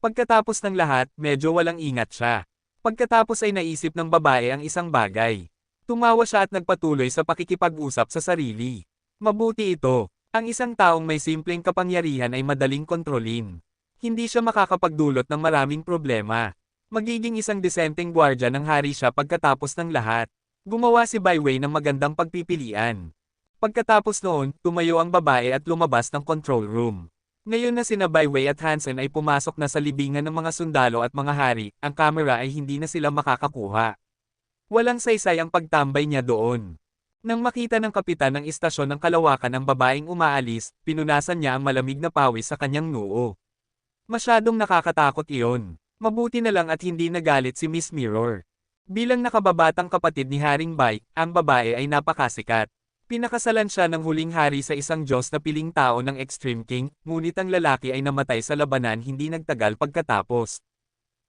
Pagkatapos ng lahat, medyo walang ingat siya. Pagkatapos ay naisip ng babae ang isang bagay. Tumawa siya at nagpatuloy sa pakikipag-usap sa sarili. Mabuti ito. Ang isang taong may simpleng kapangyarihan ay madaling kontrolin. Hindi siya makakapagdulot ng maraming problema. Magiging isang disenteng gwardya ng hari siya pagkatapos ng lahat. Gumawa si Baiwei ng magandang pagpipilian. Pagkatapos noon, tumayo ang babae at lumabas ng control room. Ngayon na sina Baiwei at Hansen ay pumasok na sa libingan ng mga sundalo at mga hari, ang kamera ay hindi na sila makakakuha. Walang saysay ang pagtambay niya doon. Nang makita ng kapitan ng istasyon ng kalawakan ang babaeng umaalis, pinunasan niya ang malamig na pawis sa kanyang noo. Masyadong nakakatakot iyon. Mabuti na lang at hindi nagalit si Miss Mirror. Bilang nakababatang kapatid ni Haring Bai, ang babae ay napakasikat. Pinakasalan siya ng huling hari sa isang Diyos na piling tao ng Extreme King, ngunit ang lalaki ay namatay sa labanan hindi nagtagal pagkatapos.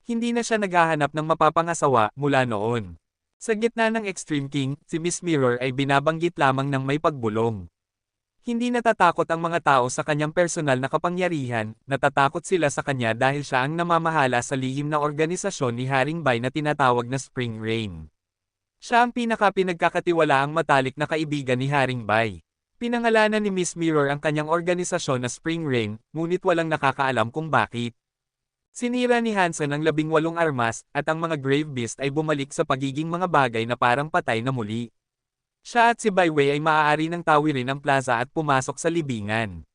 Hindi na siya naghahanap ng mapapangasawa mula noon. Sa gitna ng Extreme King, si Miss Mirror ay binabanggit lamang ng may pagbulong. Hindi natatakot ang mga tao sa kanyang personal na kapangyarihan, natatakot sila sa kanya dahil siya ang namamahala sa lihim na organisasyon ni Haring Bai na tinatawag na Spring Rain. Siya ang pinagkakatiwalaang matalik na kaibigan ni Haring Bai. Pinangalanan ni Miss Mirror ang kanyang organisasyon na Spring Rain, ngunit walang nakakaalam kung bakit. Sinira ni Hansen ang 18 armas, at ang mga Grave Beast ay bumalik sa pagiging mga bagay na parang patay na muli. Siya at si Baiwei ay maaari ng tawirin ang plaza at pumasok sa libingan.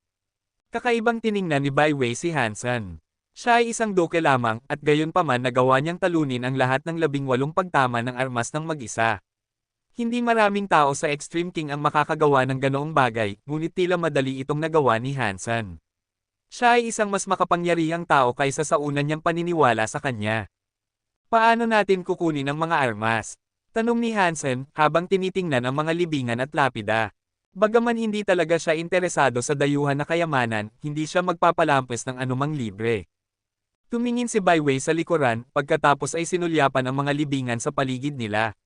Kakaibang tiningnan ni Baiwei si Hansen. Siya ay isang duke lamang, at gayon pa man nagawa niyang talunin ang lahat ng 18 pagtama ng armas ng mag-isa. Hindi maraming tao sa Extreme King ang makakagawa ng ganoong bagay, ngunit tila madali itong nagawa ni Hansen. Siya ay isang mas makapangyarihang tao kaysa sa una niyang paniniwala sa kanya. Paano natin kukunin ang mga armas? Tanong ni Hansen, habang tinitingnan ang mga libingan at lapida. Bagaman hindi talaga siya interesado sa dayuhan na kayamanan, hindi siya magpapalampas ng anumang libre. Tumingin si Baiwei sa likuran, pagkatapos ay sinulyapan ang mga libingan sa paligid nila.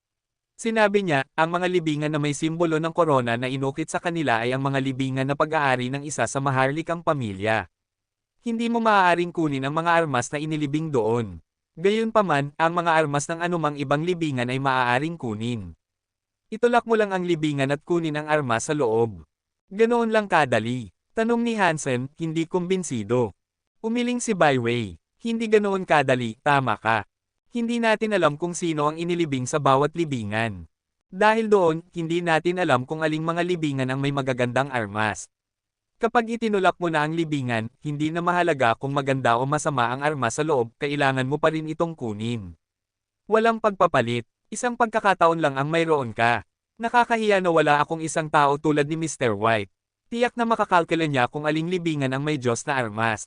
Sinabi niya, ang mga libingan na may simbolo ng korona na inukit sa kanila ay ang mga libingan na pag-aari ng isa sa maharlikang pamilya. Hindi mo maaaring kunin ang mga armas na inilibing doon. Gayunpaman, ang mga armas ng anumang ibang libingan ay maaaring kunin. Itulak mo lang ang libingan at kunin ang armas sa loob. Ganoon lang kadali. Tanong ni Hansen, hindi kumbinsido. Umiling si Baiwei. Hindi ganoon kadali, tama ka. Hindi natin alam kung sino ang inilibing sa bawat libingan. Dahil doon, hindi natin alam kung aling mga libingan ang may magagandang armas. Kapag itinulak mo na ang libingan, hindi na mahalaga kung maganda o masama ang armas sa loob, kailangan mo pa rin itong kunin. Walang pagpapalit, isang pagkakataon lang ang mayroon ka. Nakakahiya na wala akong isang tao tulad ni Mr. White. Tiyak na makakalkula niya kung aling libingan ang may Diyos na armas.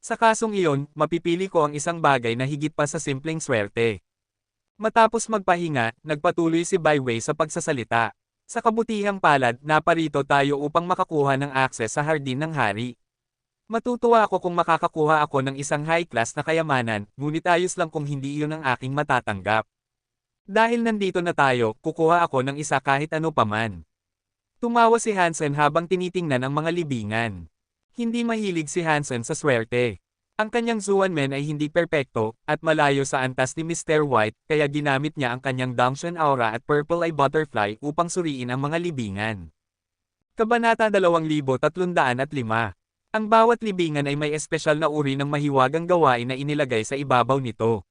Sa kasong iyon, mapipili ko ang isang bagay na higit pa sa simpleng swerte. Matapos magpahinga, nagpatuloy si Baiwei sa pagsasalita. Sa kabutihang palad, naparito tayo upang makakuha ng akses sa hardin ng hari. Matutuwa ako kung makakakuha ako ng isang high-class na kayamanan, ngunit ayos lang kung hindi iyon ang aking matatanggap. Dahil nandito na tayo, kukuha ako ng isa kahit ano paman. Tumawa si Hansen habang tinitingnan ang mga libingan. Hindi mahilig si Hansen sa swerte. Ang kanyang Zuanmen ay hindi perpekto, at malayo sa antas ni Mr. White, kaya ginamit niya ang kanyang Dangshan Aura at Purple Eye Butterfly upang suriin ang mga libingan. Kabanata 2305. Ang bawat libingan ay may espesyal na uri ng mahiwagang gawain na inilagay sa ibabaw nito.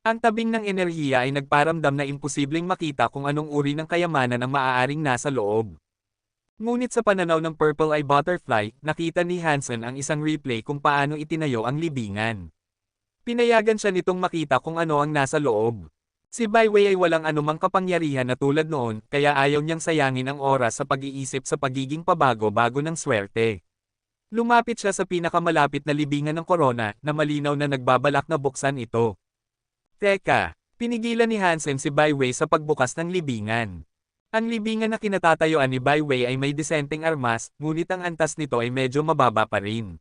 Ang tabing ng enerhiya ay nagparamdam na imposibleng makita kung anong uri ng kayamanan ang maaaring nasa loob. Ngunit sa pananaw ng Purple Eye Butterfly, nakita ni Hansen ang isang replay kung paano itinayo ang libingan. Pinayagan siya nitong makita kung ano ang nasa loob. Si Baiwei ay walang anumang kapangyarihan na tulad noon, kaya ayaw niyang sayangin ang oras sa pag-iisip sa pagiging pabago-bago ng swerte. Lumapit siya sa pinakamalapit na libingan ng korona, na malinaw na nagbabalak na buksan ito. Teka, pinigilan ni Hansen si Baiwei sa pagbukas ng libingan. Ang libingan na kinatatayuan ni Baiwei ay may disenteng armas, ngunit ang antas nito ay medyo mababa pa rin.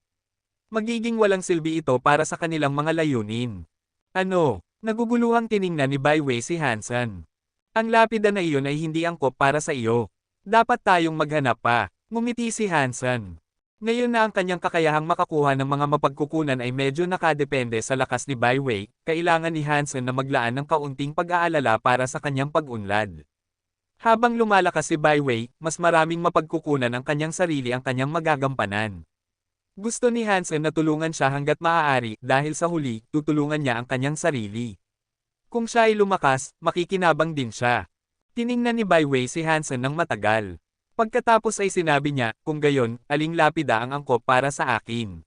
Magiging walang silbi ito para sa kanilang mga layunin. Ano? Naguguluhang tiningnan ni Baiwei si Hansen. Ang lapida na iyon ay hindi angkop para sa iyo. Dapat tayong maghanap pa. Ngumiti si Hansen. Ngayon na ang kanyang kakayahang makakuha ng mga mapagkukunan ay medyo nakadepende sa lakas ni Baiwei, kailangan ni Hansen na maglaan ng kaunting pag-aalala para sa kanyang pag-unlad. Habang lumalakas si Baiwei, mas maraming mapagkukunan ang kanyang sarili ang kanyang magagampanan. Gusto ni Hansen na tulungan siya hanggat maaari dahil sa huli, tutulungan niya ang kanyang sarili. Kung siya ay lumakas, makikinabang din siya. Tiningnan ni Baiwei si Hansen ng matagal. Pagkatapos ay sinabi niya, kung gayon, aling lapida ang angkop para sa akin.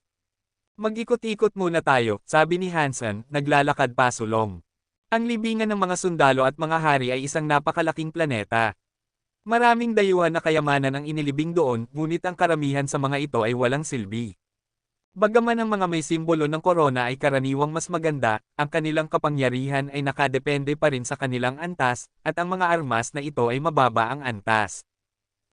Mag-ikot-ikot muna tayo, sabi ni Hansen, naglalakad pasulong. Ang libingan ng mga sundalo at mga hari ay isang napakalaking planeta. Maraming dayuhan na kayamanan ang inilibing doon, ngunit ang karamihan sa mga ito ay walang silbi. Bagaman ang mga may simbolo ng korona ay karaniwang mas maganda, ang kanilang kapangyarihan ay nakadepende pa rin sa kanilang antas, at ang mga armas na ito ay mababa ang antas.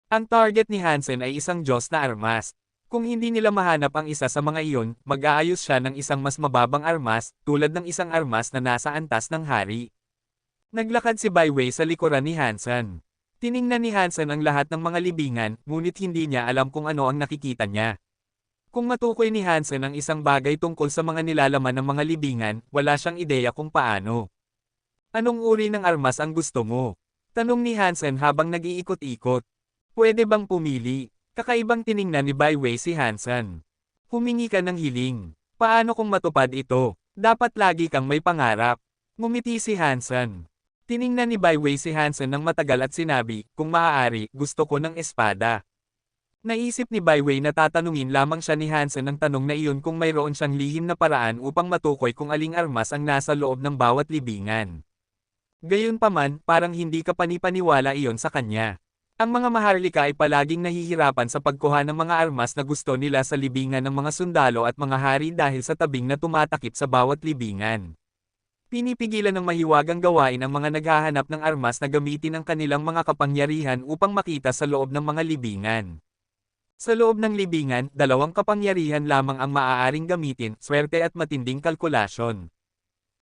Ang target ni Hansen ay isang Diyos na armas. Kung hindi nila mahanap ang isa sa mga iyon, mag-aayos siya ng isang mas mababang armas, tulad ng isang armas na nasa antas ng hari. Naglakad si Baiwei sa likuran ni Hansen. Tiningnan ni Hansen ang lahat ng mga libingan, ngunit hindi niya alam kung ano ang nakikita niya. Kung matukoy ni Hansen ang isang bagay tungkol sa mga nilalaman ng mga libingan, wala siyang ideya kung paano. Anong uri ng armas ang gusto mo? Tanong ni Hansen habang nag-iikot-ikot. Pwede bang pumili? Kakaibang tiningnan ni Baiwei si Hansen. Humingi ka ng hiling. Paano kung matupad ito? Dapat lagi kang may pangarap. Ngumiti si Hansen. Tiningnan ni Baiwei si Hansen ng matagal at sinabi, kung maaari, gusto ko ng espada. Naisip ni Baiwei na tatanungin lamang siya ni Hansen ng tanong na iyon kung mayroon siyang lihim na paraan upang matukoy kung aling armas ang nasa loob ng bawat libingan. Gayunpaman, parang hindi ka panipaniwala iyon sa kanya. Ang mga maharlika ay palaging nahihirapan sa pagkuha ng mga armas na gusto nila sa libingan ng mga sundalo at mga hari dahil sa tabing na tumatakip sa bawat libingan. Pinipigilan ng mahiwagang gawain ang mga naghahanap ng armas na gamitin ang kanilang mga kapangyarihan upang makita sa loob ng mga libingan. Sa loob ng libingan, dalawang kapangyarihan lamang ang maaaring gamitin, swerte at matinding kalkulasyon.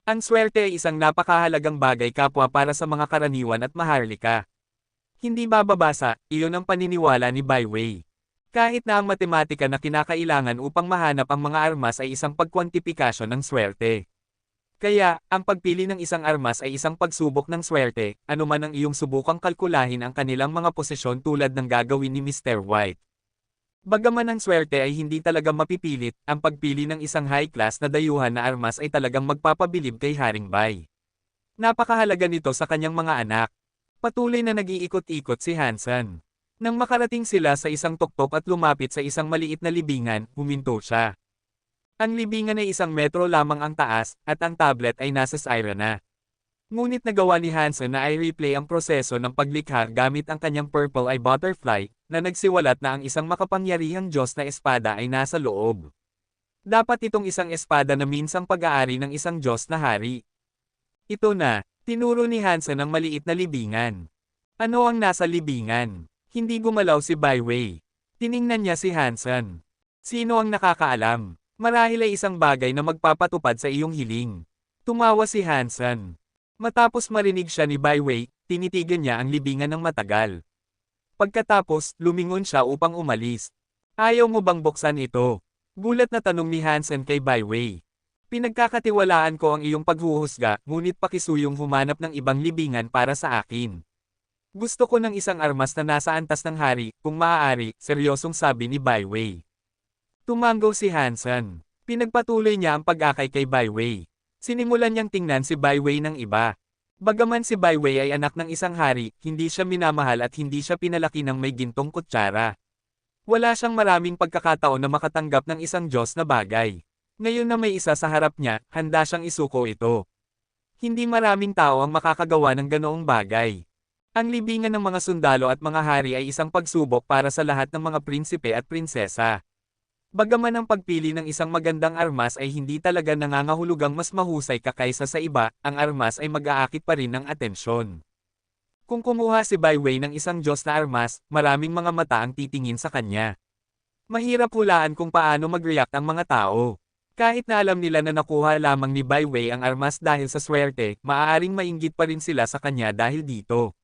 Ang swerte ay isang napakahalagang bagay kapwa para sa mga karaniwan at maharlika. Hindi bababasa, iyon ang paniniwala ni Baiwei. Kahit na ang matematika na kinakailangan upang mahanap ang mga armas ay isang pagkwantifikasyon ng swerte. Kaya, ang pagpili ng isang armas ay isang pagsubok ng swerte, anuman ang iyong subukang kalkulahin ang kanilang mga posisyon tulad ng gagawin ni Mr. White. Bagaman ang swerte ay hindi talaga mapipilit, ang pagpili ng isang high-class na dayuhan na armas ay talagang magpapabilib kay Haring Bai. Napakahalaga nito sa kanyang mga anak. Patuloy na nag-iikot-ikot si Hansen. Nang makarating sila sa isang tuktok at lumapit sa isang maliit na libingan, huminto siya. Ang libingan ay 1 metro lamang ang taas, at ang tablet ay nasa Syra na. Ngunit nagawa ni Hansen na i-replay ang proseso ng paglikha gamit ang kanyang Purple Eye Butterfly, na nagsiwalat na ang isang makapangyarihang Diyos na espada ay nasa loob. Dapat itong isang espada na minsang pag-aari ng isang Diyos na hari. Ito na, tinuro ni Hansen ang maliit na libingan. Ano ang nasa libingan? Hindi gumalaw si Bai Wei. Tiningnan niya si Hansen. Sino ang nakakaalam? Marahil ay isang bagay na magpapatupad sa iyong hiling. Tumawa si Hansen. Matapos marinig siya ni Bai Wei, tinitigan niya ang libingan ng matagal. Pagkatapos, lumingon siya upang umalis. Ayaw mo bang buksan ito? Gulat na tanong ni Hansen kay Bai Wei. Pinagkakatiwalaan ko ang iyong paghuhusga, ngunit pakisuyong humanap ng ibang libingan para sa akin. Gusto ko ng isang armas na nasa antas ng hari, kung maaari, seryosong sabi ni Bai Wei. Tumanggaw si Hansen. Pinagpatuloy niya ang pag-akay kay Bai Wei. Sinimulan niyang tingnan si Bai Wei ng iba. Bagaman si Bai Wei ay anak ng isang hari, hindi siya minamahal at hindi siya pinalaki ng may gintong kutsara. Wala siyang maraming pagkakataon na makatanggap ng isang Diyos na bagay. Ngayon na may isa sa harap niya, handa siyang isuko ito. Hindi maraming tao ang makakagawa ng ganoong bagay. Ang libingan ng mga sundalo at mga hari ay isang pagsubok para sa lahat ng mga prinsipe at prinsesa. Bagaman ang pagpili ng isang magandang armas ay hindi talaga nangangahulugang mas mahusay ka kaysa sa iba, ang armas ay mag-aakit pa rin ng atensyon. Kung kumuha si Bai Wei ng isang Diyos na armas, maraming mga mata ang titingin sa kanya. Mahirap hulaan kung paano mag-react ang mga tao. Kahit na alam nila na nakuha lamang ni Bai Wei ang armas dahil sa swerte, maaaring mainggit pa rin sila sa kanya dahil dito.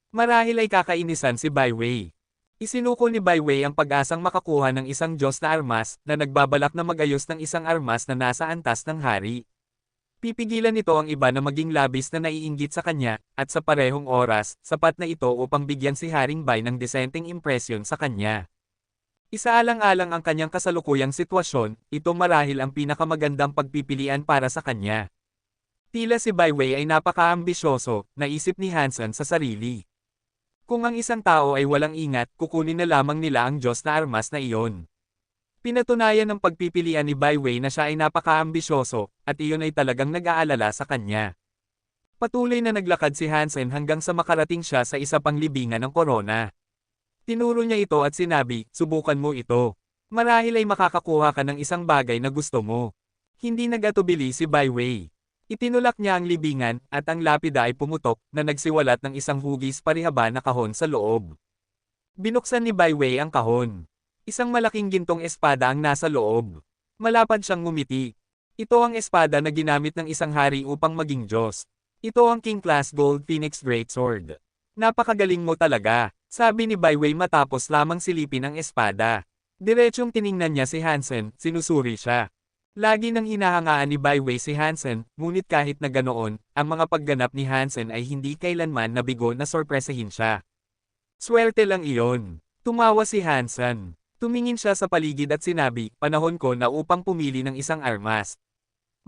Marahil ay kakainisan si Bai Wei. Isinuko ni Bai Wei ang pag-asang makakuha ng isang Diyos na armas, na nagbabalak na magayos ng isang armas na nasa antas ng hari. Pipigilan nito ang iba na maging labis na naiinggit sa kanya, at sa parehong oras, sapat na ito upang bigyan si Haring Bai ng disenteng impresyon sa kanya. Isaalang-alang ang kanyang kasalukuyang sitwasyon, ito marahil ang pinakamagandang pagpipilian para sa kanya. Tila si Bai Wei ay napaka-ambisyoso, naisip ni Hansen sa sarili. Kung ang isang tao ay walang ingat, kukunin na lamang nila ang Diyos na armas na iyon. Pinatunayan ng pagpipilian ni Bai Wei na siya ay napaka-ambisyoso, at iyon ay talagang nag-aalala sa kanya. Patuloy na naglakad si Hansen hanggang sa makarating siya sa isa pang libingan ng korona. Tinuro niya ito at sinabi, subukan mo ito. Marahil ay makakakuha ka ng isang bagay na gusto mo. Hindi nag-atubili si Bai Wei. Itinulak niya ang libingan, at ang lapida ay pumutok, na nagsiwalat ng isang hugis parihaba na kahon sa loob. Binuksan ni Bai Wei ang kahon. Isang malaking gintong espada ang nasa loob. Malapad siyang ngumiti. Ito ang espada na ginamit ng isang hari upang maging Diyos. Ito ang King Class Gold Phoenix Greatsword. Napakagaling mo talaga, sabi ni Bai Wei matapos lamang silipin ang espada. Diretsyong tiningnan niya si Hansen, sinusuri siya. Lagi nang hinahangaan ni Bai Wei si Hansen, ngunit kahit na ganoon, ang mga pagganap ni Hansen ay hindi kailanman nabigo na sorpresahin siya. Swerte lang iyon. Tumawa si Hansen. Tumingin siya sa paligid at sinabi, panahon ko na upang pumili ng isang armas.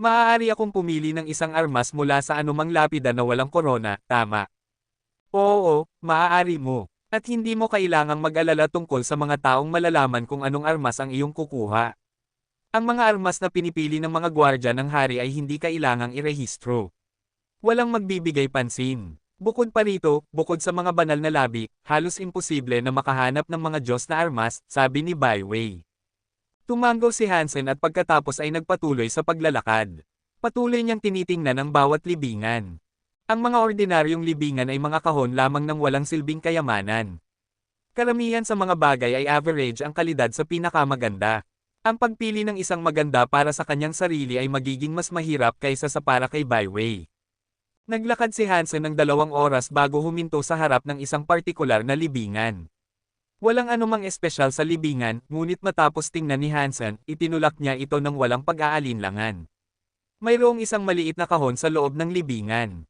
Maaari akong pumili ng isang armas mula sa anumang lapida na walang korona, tama? Oo, maaari mo. At hindi mo kailangang mag-alala tungkol sa mga taong malalaman kung anong armas ang iyong kukuha. Ang mga armas na pinipili ng mga gwardya ng hari ay hindi kailangang irehistro. Walang magbibigay pansin. Bukod pa rito, bukod sa mga banal na labi, halos imposible na makahanap ng mga Diyos na armas, sabi ni Bai Wei. Tumanggaw si Hansen at pagkatapos ay nagpatuloy sa paglalakad. Patuloy niyang tinitingnan ang bawat libingan. Ang mga ordinaryong libingan ay mga kahon lamang ng walang silbing kayamanan. Karamihan sa mga bagay ay average ang kalidad sa pinakamaganda. Ang pagpili ng isang maganda para sa kanyang sarili ay magiging mas mahirap kaysa sa para kay Bai Wei. Naglakad si Hansen ng 2 oras bago huminto sa harap ng isang partikular na libingan. Walang anumang espesyal sa libingan, ngunit matapos tingnan ni Hansen, itinulak niya ito ng walang pag-aalinlangan. Mayroong isang maliit na kahon sa loob ng libingan.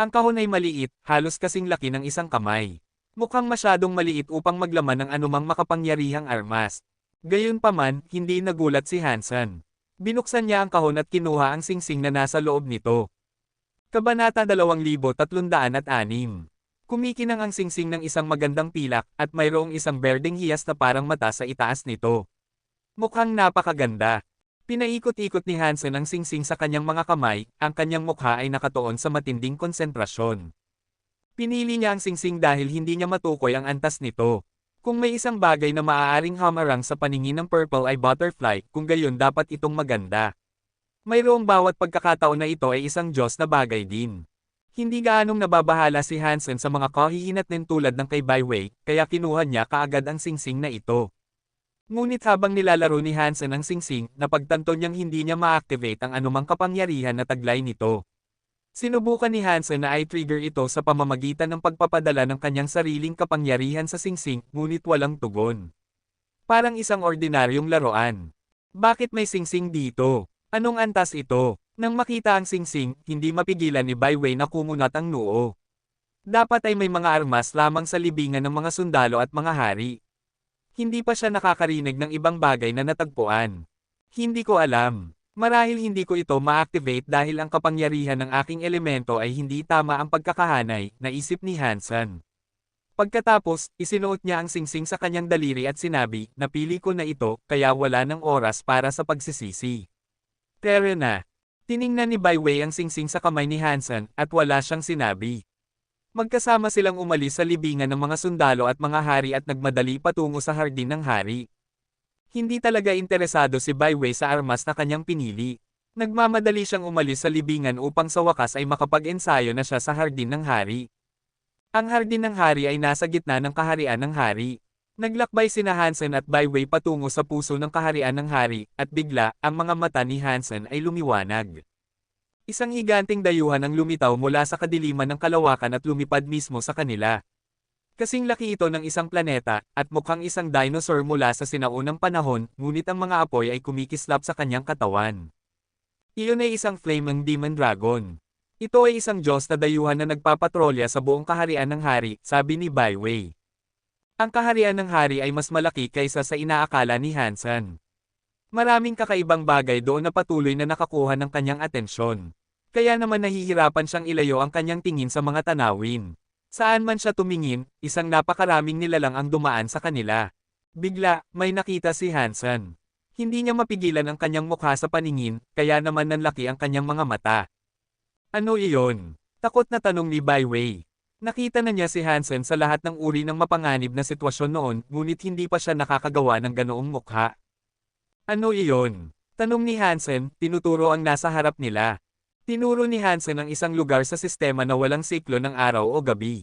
Ang kahon ay maliit, halos kasing laki ng isang kamay. Mukhang masyadong maliit upang maglaman ng anumang makapangyarihang armas. Gayunpaman, hindi nagulat si Hansen. Binuksan niya ang kahon at kinuha ang singsing na nasa loob nito. Kabanata 2306. Kumikinang ang singsing ng isang magandang pilak, at mayroong isang berdeng hiyas na parang mata sa itaas nito. Mukhang napakaganda. Pinaikot-ikot ni Hansen ang singsing sa kanyang mga kamay, ang kanyang mukha ay nakatuon sa matinding konsentrasyon. Pinili niya ang singsing dahil hindi niya matukoy ang antas nito. Kung may isang bagay na maaaring hamarang sa paningin ng Purple Eye Butterfly, kung gayon dapat itong maganda. Mayroong bawat pagkakataon na ito ay isang Diyos na bagay din. Hindi gaanong nababahala si Hansen sa mga kahihinatnin tulad ng kay Baiwei, kaya kinuha niya kaagad ang singsing na ito. Ngunit habang nilalaro ni Hansen ang singsing, napagtanto niyang hindi niya ma-activate ang anumang kapangyarihan na taglay nito. Sinubukan ni Hansen na i-trigger ito sa pamamagitan ng pagpapadala ng kanyang sariling kapangyarihan sa singsing, ngunit walang tugon. Parang isang ordinaryong laruan. Bakit may singsing dito? Anong antas ito? Nang makita ang singsing, hindi mapigilan ni Baiwei na kumunat ang noo. Dapat ay may mga armas lamang sa libingan ng mga sundalo at mga hari. Hindi pa siya nakakarinig ng ibang bagay na natagpuan. Hindi ko alam. Marahil hindi ko ito ma-activate dahil ang kapangyarihan ng aking elemento ay hindi tama ang pagkakahanay, naisip ni Hansen. Pagkatapos, isinuot niya ang singsing sa kanyang daliri at sinabi, napili ko na ito, kaya wala ng oras para sa pagsisisi. Tara na. Tiningnan ni Baiwei ang singsing sa kamay ni Hansen, at wala siyang sinabi. Magkasama silang umalis sa libingan ng mga sundalo at mga hari at nagmadali patungo sa hardin ng hari. Hindi talaga interesado si Baiwei sa armas na kanyang pinili. Nagmamadali siyang umalis sa libingan upang sa wakas ay makapag-ensayo na siya sa hardin ng hari. Ang hardin ng hari ay nasa gitna ng kaharian ng hari. Naglakbay sina Hansen at Baiwei patungo sa puso ng kaharian ng hari, at bigla, ang mga mata ni Hansen ay lumiwanag. Isang higanting dayuhan ang lumitaw mula sa kadiliman ng kalawakan at lumipad mismo sa kanila. Kasing laki ito ng isang planeta, at mukhang isang dinosaur mula sa sinaunang panahon, ngunit ang mga apoy ay kumikislap sa kanyang katawan. Iyon ay isang flaming demon dragon. Ito ay isang Diyos na dayuhan na nagpapatrolya sa buong kaharian ng hari, sabi ni Baiwei. Ang kaharian ng hari ay mas malaki kaysa sa inaakala ni Hansen. Maraming kakaibang bagay doon na patuloy na nakakuha ng kanyang atensyon. Kaya naman nahihirapan siyang ilayo ang kanyang tingin sa mga tanawin. Saan man siya tumingin, isang napakaraming nilalang ang dumaan sa kanila. Bigla, may nakita si Hansen. Hindi niya mapigilan ang kanyang mukha sa paningin, kaya naman nanlaki ang kanyang mga mata. Ano iyon? Takot na tanong ni Baiwei. Nakita na niya si Hansen sa lahat ng uri ng mapanganib na sitwasyon noon, ngunit hindi pa siya nakakagawa ng ganoong mukha. Ano iyon? Tanong ni Hansen, tinuturo ang nasa harap nila. Tinuro ni Hansen ang isang lugar sa sistema na walang siklo ng araw o gabi.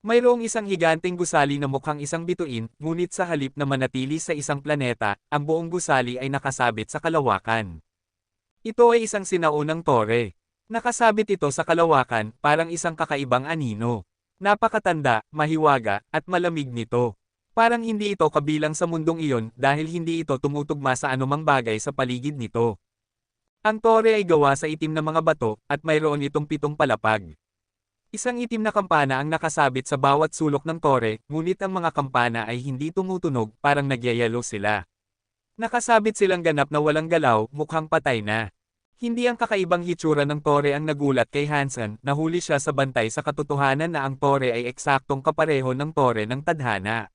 Mayroong isang higanting gusali na mukhang isang bituin, ngunit sa halip na manatili sa isang planeta, ang buong gusali ay nakasabit sa kalawakan. Ito ay isang sinaunang tore. Nakasabit ito sa kalawakan, parang isang kakaibang anino. Napakatanda, mahiwaga, at malamig nito. Parang hindi ito kabilang sa mundong iyon dahil hindi ito tumutugma sa anumang bagay sa paligid nito. Ang tore ay gawa sa itim na mga bato, at mayroon itong 7 palapag. Isang itim na kampana ang nakasabit sa bawat sulok ng tore, ngunit ang mga kampana ay hindi tumutunog, parang nagyayelo sila. Nakasabit silang ganap na walang galaw, mukhang patay na. Hindi ang kakaibang hitsura ng tore ang nagulat kay Hansen, nahuli siya sa bantay sa katotohanan na ang tore ay eksaktong kapareho ng tore ng tadhana.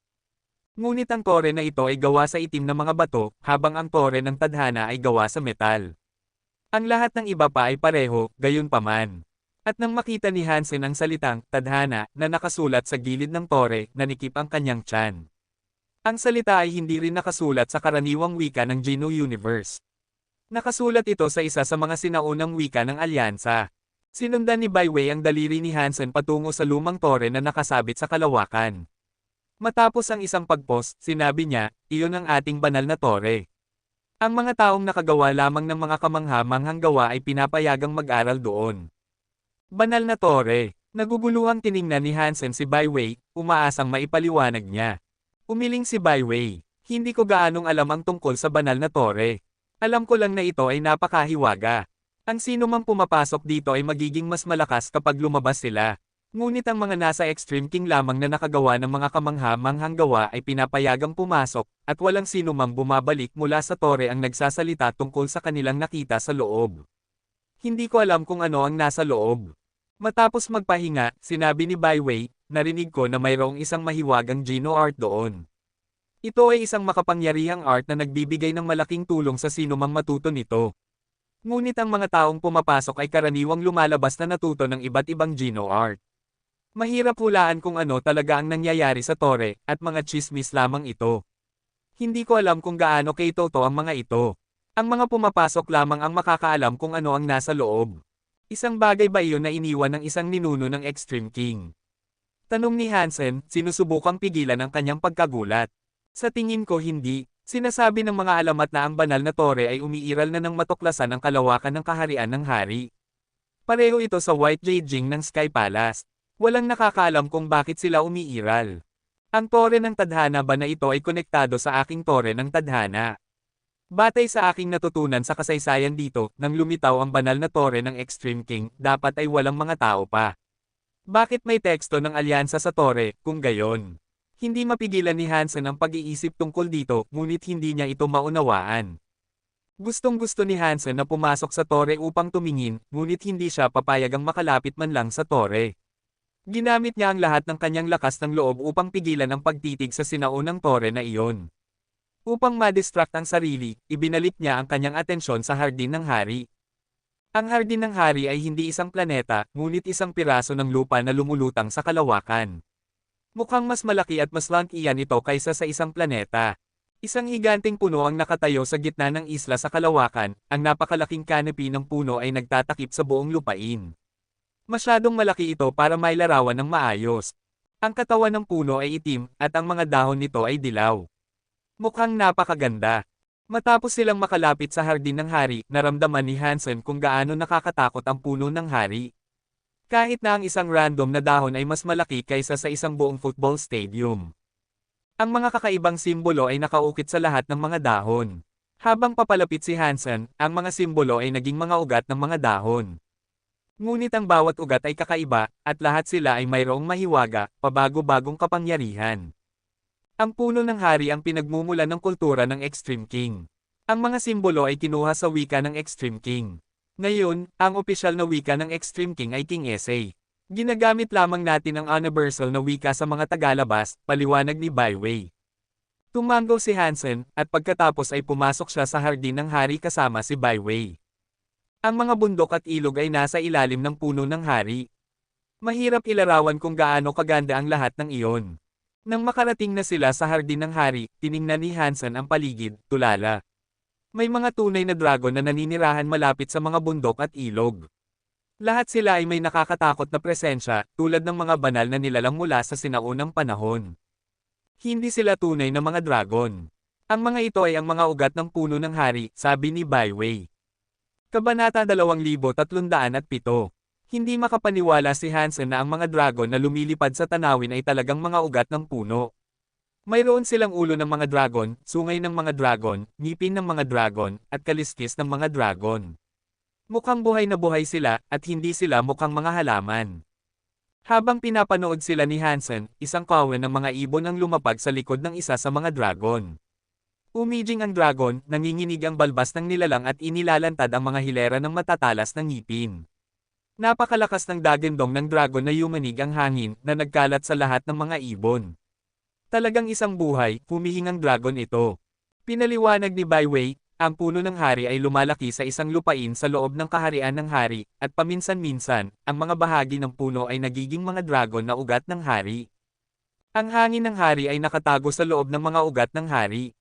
Ngunit ang tore na ito ay gawa sa itim na mga bato, habang ang tore ng tadhana ay gawa sa metal. Ang lahat ng iba pa ay pareho, gayunpaman. At nang makita ni Hansen ang salitang, tadhana, na nakasulat sa gilid ng tore, nanikip ang kanyang tiyan. Ang salita ay hindi rin nakasulat sa karaniwang wika ng Geno Universe. Nakasulat ito sa isa sa mga sinaunang wika ng alyansa. Sinundan ni Baiwei ang daliri ni Hansen patungo sa lumang tore na nakasabit sa kalawakan. Matapos ang isang pagpost, sinabi niya, iyon ang ating banal na tore. Ang mga taong nakagawa lamang ng mga kamangha-manghang gawa ay pinapayagang mag-aral doon. Banal na tore. Naguguluhang tiningnan ni Hansen si Baiwei, umaasang maipaliwanag niya. Umiling si Baiwei. Hindi ko gaanong alam ang tungkol sa banal na tore. Alam ko lang na ito ay napakahiwaga. Ang sino mang pumapasok dito ay magiging mas malakas kapag lumabas sila. Ngunit ang mga nasa Extreme King lamang na nakagawa ng mga kamangha-manghang gawa ay pinapayagang pumasok, at walang sino mang bumabalik mula sa tore ang nagsasalita tungkol sa kanilang nakita sa loob. Hindi ko alam kung ano ang nasa loob. Matapos magpahinga, sinabi ni Byway, narinig ko na mayroong isang mahiwagang Gino art doon. Ito ay isang makapangyarihang art na nagbibigay ng malaking tulong sa sino mang matuto nito. Ngunit ang mga taong pumapasok ay karaniwang lumalabas na natuto ng iba't ibang Gino art. Mahirap hulaan kung ano talaga ang nangyayari sa tore, at mga chismis lamang ito. Hindi ko alam kung gaano kay-totoo ang mga ito. Ang mga pumapasok lamang ang makakaalam kung ano ang nasa loob. Isang bagay ba iyon na iniwan ng isang ninuno ng Extreme King? Tanong ni Hansen, sinusubukang pigilan ang kanyang pagkagulat. Sa tingin ko hindi. Sinasabi ng mga alamat na ang banal na tore ay umiiral na ng matuklasan ang kalawakan ng kaharian ng hari. Pareho ito sa White Jade ng Sky Palace. Walang nakakaalam kung bakit sila umiiral. Ang tore ng tadhana ba na ito ay konektado sa aking tore ng tadhana? Batay sa aking natutunan sa kasaysayan dito, nang lumitaw ang banal na tore ng Extreme King, dapat ay walang mga tao pa. Bakit may teksto ng alyansa sa tore, kung gayon? Hindi mapigilan ni Hansen ang pag-iisip tungkol dito, ngunit hindi niya ito maunawaan. Gustong-gusto ni Hansen na pumasok sa tore upang tumingin, ngunit hindi siya papayagang makalapit man lang sa tore. Ginamit niya ang lahat ng kanyang lakas ng loob upang pigilan ang pagtitig sa sinaunang tore na iyon. Upang ma-distract ang sarili, ibinalik niya ang kanyang atensyon sa Hardin ng Hari. Ang Hardin ng Hari ay hindi isang planeta, ngunit isang piraso ng lupa na lumulutang sa kalawakan. Mukhang mas malaki at mas laki ito kaysa sa isang planeta. Isang higanting puno ang nakatayo sa gitna ng isla sa kalawakan, ang napakalaking canopy ng puno ay nagtatakip sa buong lupain. Masyadong malaki ito para mailarawan ng maayos. Ang katawan ng puno ay itim, at ang mga dahon nito ay dilaw. Mukhang napakaganda. Matapos silang makalapit sa Hardin ng Hari, naramdaman ni Hansen kung gaano nakakatakot ang puno ng hari. Kahit na ang isang random na dahon ay mas malaki kaysa sa isang buong football stadium. Ang mga kakaibang simbolo ay nakaukit sa lahat ng mga dahon. Habang papalapit si Hansen, ang mga simbolo ay naging mga ugat ng mga dahon. Ngunit ang bawat ugat ay kakaiba, at lahat sila ay mayroong mahiwaga, pabago-bagong kapangyarihan. Ang puno ng hari ang pinagmumulan ng kultura ng Extreme King. Ang mga simbolo ay kinuha sa wika ng Extreme King. Ngayon, ang opisyal na wika ng Extreme King ay King Essay. Ginagamit lamang natin ang universal na wika sa mga tagalabas, paliwanag ni Byway. Tumango si Hansen, at pagkatapos ay pumasok siya sa Hardin ng Hari kasama si Byway. Ang mga bundok at ilog ay nasa ilalim ng puno ng hari. Mahirap ilarawan kung gaano kaganda ang lahat ng iyon. Nang makarating na sila sa Hardin ng Hari, tiningnan ni Hansen ang paligid, tulala. May mga tunay na dragon na naninirahan malapit sa mga bundok at ilog. Lahat sila ay may nakakatakot na presensya, tulad ng mga banal na nilalang mula sa sinaunang panahon. Hindi sila tunay na mga dragon. Ang mga ito ay ang mga ugat ng puno ng hari, sabi ni Byway. Kabanata 2307. Hindi makapaniwala si Hansen na ang mga dragon na lumilipad sa tanawin ay talagang mga ugat ng puno. Mayroon silang ulo ng mga dragon, sungay ng mga dragon, ngipin ng mga dragon, at kaliskis ng mga dragon. Mukhang buhay na buhay sila, at hindi sila mukhang mga halaman. Habang pinapanood sila ni Hansen, isang kawan ng mga ibon ang lumapag sa likod ng isa sa mga dragon. Umijing ang dragon, nanginginig ang balbas ng nilalang at inilalantad ang mga hilera ng matatalas na ngipin. Napakalakas ng dagendong ng dragon na yumanig ang hangin na nagkalat sa lahat ng mga ibon. Talagang isang buhay, humihingang dragon ito. Pinaliwanag ni Byway, ang puno ng hari ay lumalaki sa isang lupain sa loob ng kaharian ng hari, at paminsan-minsan, ang mga bahagi ng puno ay nagiging mga dragon na ugat ng hari. Ang hangin ng hari ay nakatago sa loob ng mga ugat ng hari.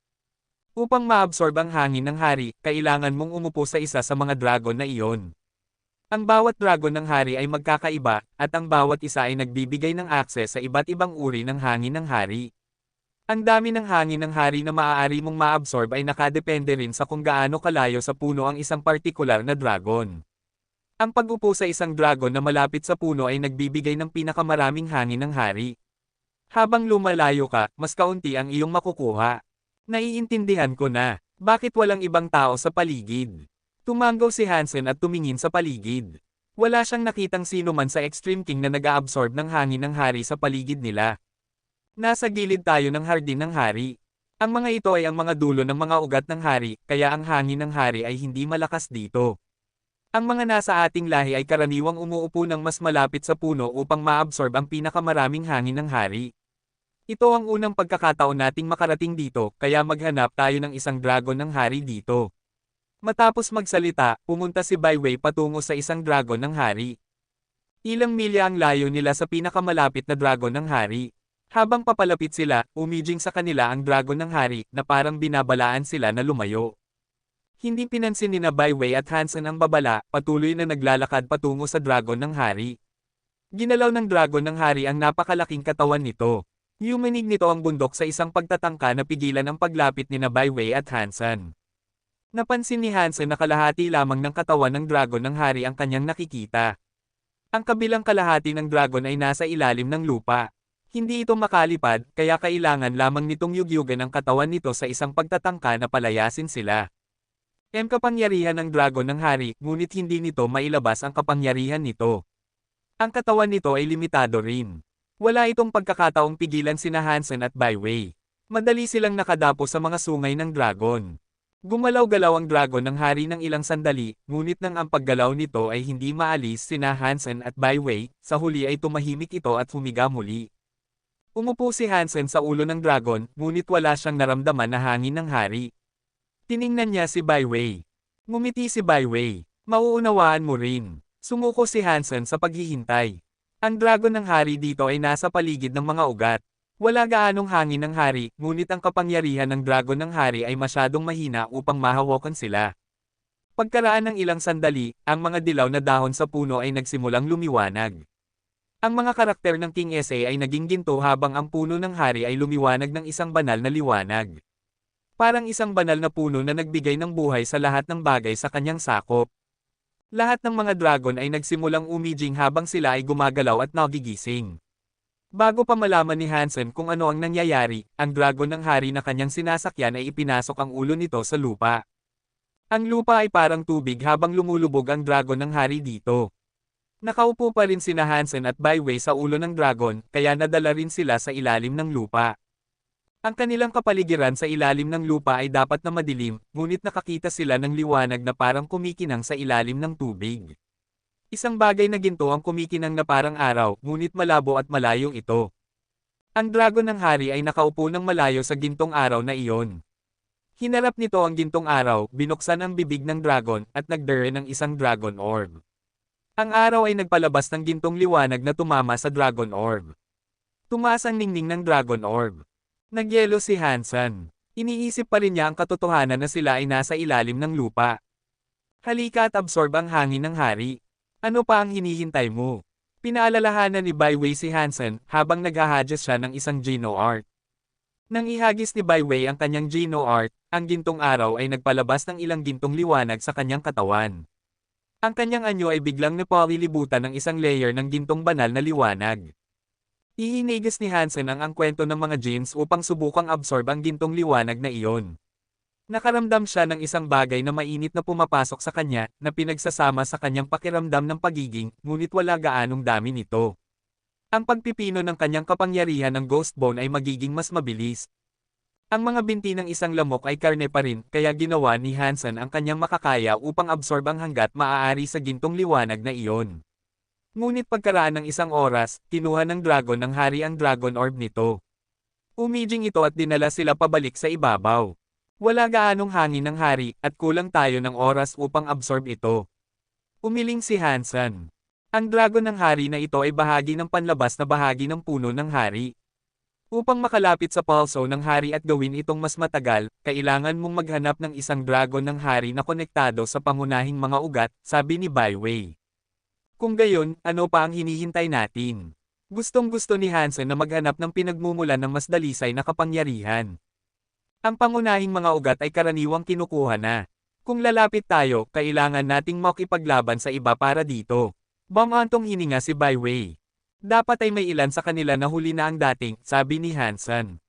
Upang maabsorb ang hangin ng hari, kailangan mong umupo sa isa sa mga dragon na iyon. Ang bawat dragon ng hari ay magkakaiba, at ang bawat isa ay nagbibigay ng akses sa iba't ibang uri ng hangin ng hari. Ang dami ng hangin ng hari na maaari mong maabsorb ay nakadepende rin sa kung gaano kalayo sa puno ang isang partikular na dragon. Ang pag-upo sa isang dragon na malapit sa puno ay nagbibigay ng pinakamaraming hangin ng hari. Habang lumalayo ka, mas kaunti ang iyong makukuha. Naiintindihan ko na, bakit walang ibang tao sa paligid. Tumango si Hansen at tumingin sa paligid. Wala siyang nakitang sino man sa Extreme King na nag-aabsorb ng hangin ng hari sa paligid nila. Nasa gilid tayo ng hardin ng hari. Ang mga ito ay ang mga dulo ng mga ugat ng hari, kaya ang hangin ng hari ay hindi malakas dito. Ang mga nasa ating lahi ay karaniwang umuupo ng mas malapit sa puno upang maabsorb ang pinakamaraming hangin ng hari. Ito ang unang pagkakataon nating makarating dito, kaya maghanap tayo ng isang dragon ng hari dito. Matapos magsalita, pumunta si Byway patungo sa isang dragon ng hari. Ilang milya ang layo nila sa pinakamalapit na dragon ng hari. Habang papalapit sila, umijing sa kanila ang dragon ng hari na parang binabalaan sila na lumayo. Hindi pinansin ni na Byway at Hansen ang babala, patuloy na naglalakad patungo sa dragon ng hari. Ginalaw ng dragon ng hari ang napakalaking katawan nito. Yumanig nito ang bundok sa isang pagtatangka na pigilan ang paglapit ni na Byway at Hansen. Napansin ni Hansen na kalahati lamang ng katawan ng dragon ng hari ang kanyang nakikita. Ang kabilang kalahati ng dragon ay nasa ilalim ng lupa. Hindi ito makalipad, kaya kailangan lamang nitong yugyugan ang katawan nito sa isang pagtatangka na palayasin sila. Kapangyarihan ng dragon ng hari, ngunit hindi nito mailabas ang kapangyarihan nito. Ang katawan nito ay limitado rin. Wala itong pagkakataong pigilan sina Hansen at Byway. Madali silang nakadapo sa mga sungay ng dragon. Gumalaw-galaw ang dragon ng hari ng ilang sandali, ngunit nang ang paggalaw nito ay hindi maalis sina Hansen at Byway, sa huli ay tumahimik ito at humiga muli. Umupo si Hansen sa ulo ng dragon, ngunit wala siyang naramdaman na hangin ng hari. Tiningnan niya si Byway. Ngumiti si Byway. Mauunawaan mo rin. Sumuko si Hansen sa paghihintay. Ang dragon ng hari dito ay nasa paligid ng mga ugat. Wala gaanong hangin ng hari, ngunit ang kapangyarihan ng dragon ng hari ay masyadong mahina upang mahawakan sila. Pagkaraan ng ilang sandali, ang mga dilaw na dahon sa puno ay nagsimulang lumiwanag. Ang mga karakter ng King SA ay naging ginto habang ang puno ng hari ay lumiwanag ng isang banal na liwanag. Parang isang banal na puno na nagbigay ng buhay sa lahat ng bagay sa kanyang sakop. Lahat ng mga dragon ay nagsimulang umijing habang sila ay gumagalaw at nagigising. Bago pa malaman ni Hansen kung ano ang nangyayari, ang dragon ng hari na kanyang sinasakyan ay ipinasok ang ulo nito sa lupa. Ang lupa ay parang tubig habang lumulubog ang dragon ng hari dito. Nakaupo pa rin sina Hansen at Byway sa ulo ng dragon, kaya nadala rin sila sa ilalim ng lupa. Ang kanilang kapaligiran sa ilalim ng lupa ay dapat na madilim, ngunit nakakita sila ng liwanag na parang kumikinang sa ilalim ng tubig. Isang bagay na ginto ang kumikinang na parang araw, ngunit malabo at malayo ito. Ang dragon ng hari ay nakaupo ng malayo sa gintong araw na iyon. Hinarap nito ang gintong araw, binuksan ang bibig ng dragon, at nagdere ng isang dragon orb. Ang araw ay nagpalabas ng gintong liwanag na tumama sa dragon orb. Tumaas ang ningning ng dragon orb. Nagyelo si Hansen. Iniisip pa rin niya ang katotohanan na sila ay nasa ilalim ng lupa. Halika at absorb ang hangin ng hari. Ano pa ang hinihintay mo? Pinaalalahanan ni Byway si Hansen habang naghahadjas siya ng isang Geno Art. Nang ihagis ni Byway ang kanyang Geno Art, ang gintong araw ay nagpalabas ng ilang gintong liwanag sa kanyang katawan. Ang kanyang anyo ay biglang napalilibutan ng isang layer ng gintong banal na liwanag. Ihinigas ni Hansen ang kwento ng mga genes upang subukang absorb ang gintong liwanag na iyon. Nakaramdam siya ng isang bagay na mainit na pumapasok sa kanya, na pinagsasama sa kanyang pakiramdam ng pagiging, ngunit wala gaanong dami nito. Ang pagpipino ng kanyang kapangyarihan ng Ghost Bone ay magiging mas mabilis. Ang mga binti ng isang lamok ay karne pa rin, kaya ginawa ni Hansen ang kanyang makakaya upang absorb ang hanggat maaari sa gintong liwanag na iyon. Ngunit pagkaraan ng isang oras, kinuha ng dragon ng hari ang dragon orb nito. Umijing ito at dinala sila pabalik sa ibabaw. Wala gaanong hangin ng hari, at kulang tayo ng oras upang absorb ito. Umiling si Hansen. Ang dragon ng hari na ito ay bahagi ng panlabas na bahagi ng puno ng hari. Upang makalapit sa pulso ng hari at gawin itong mas matagal, kailangan mong maghanap ng isang dragon ng hari na konektado sa pangunahing mga ugat, sabi ni Byway. Kung gayon, ano pa ang hinihintay natin? Gustong-gusto ni Hansen na maghanap ng pinagmumulan ng mas dalisay na kapangyarihan. Ang pangunahing mga ugat ay karaniwang kinukuha na. Kung lalapit tayo, kailangan nating makipaglaban sa iba para dito. Bumantong hininga si Byway. Dapat ay may ilan sa kanila na huli na ang dating, sabi ni Hansen.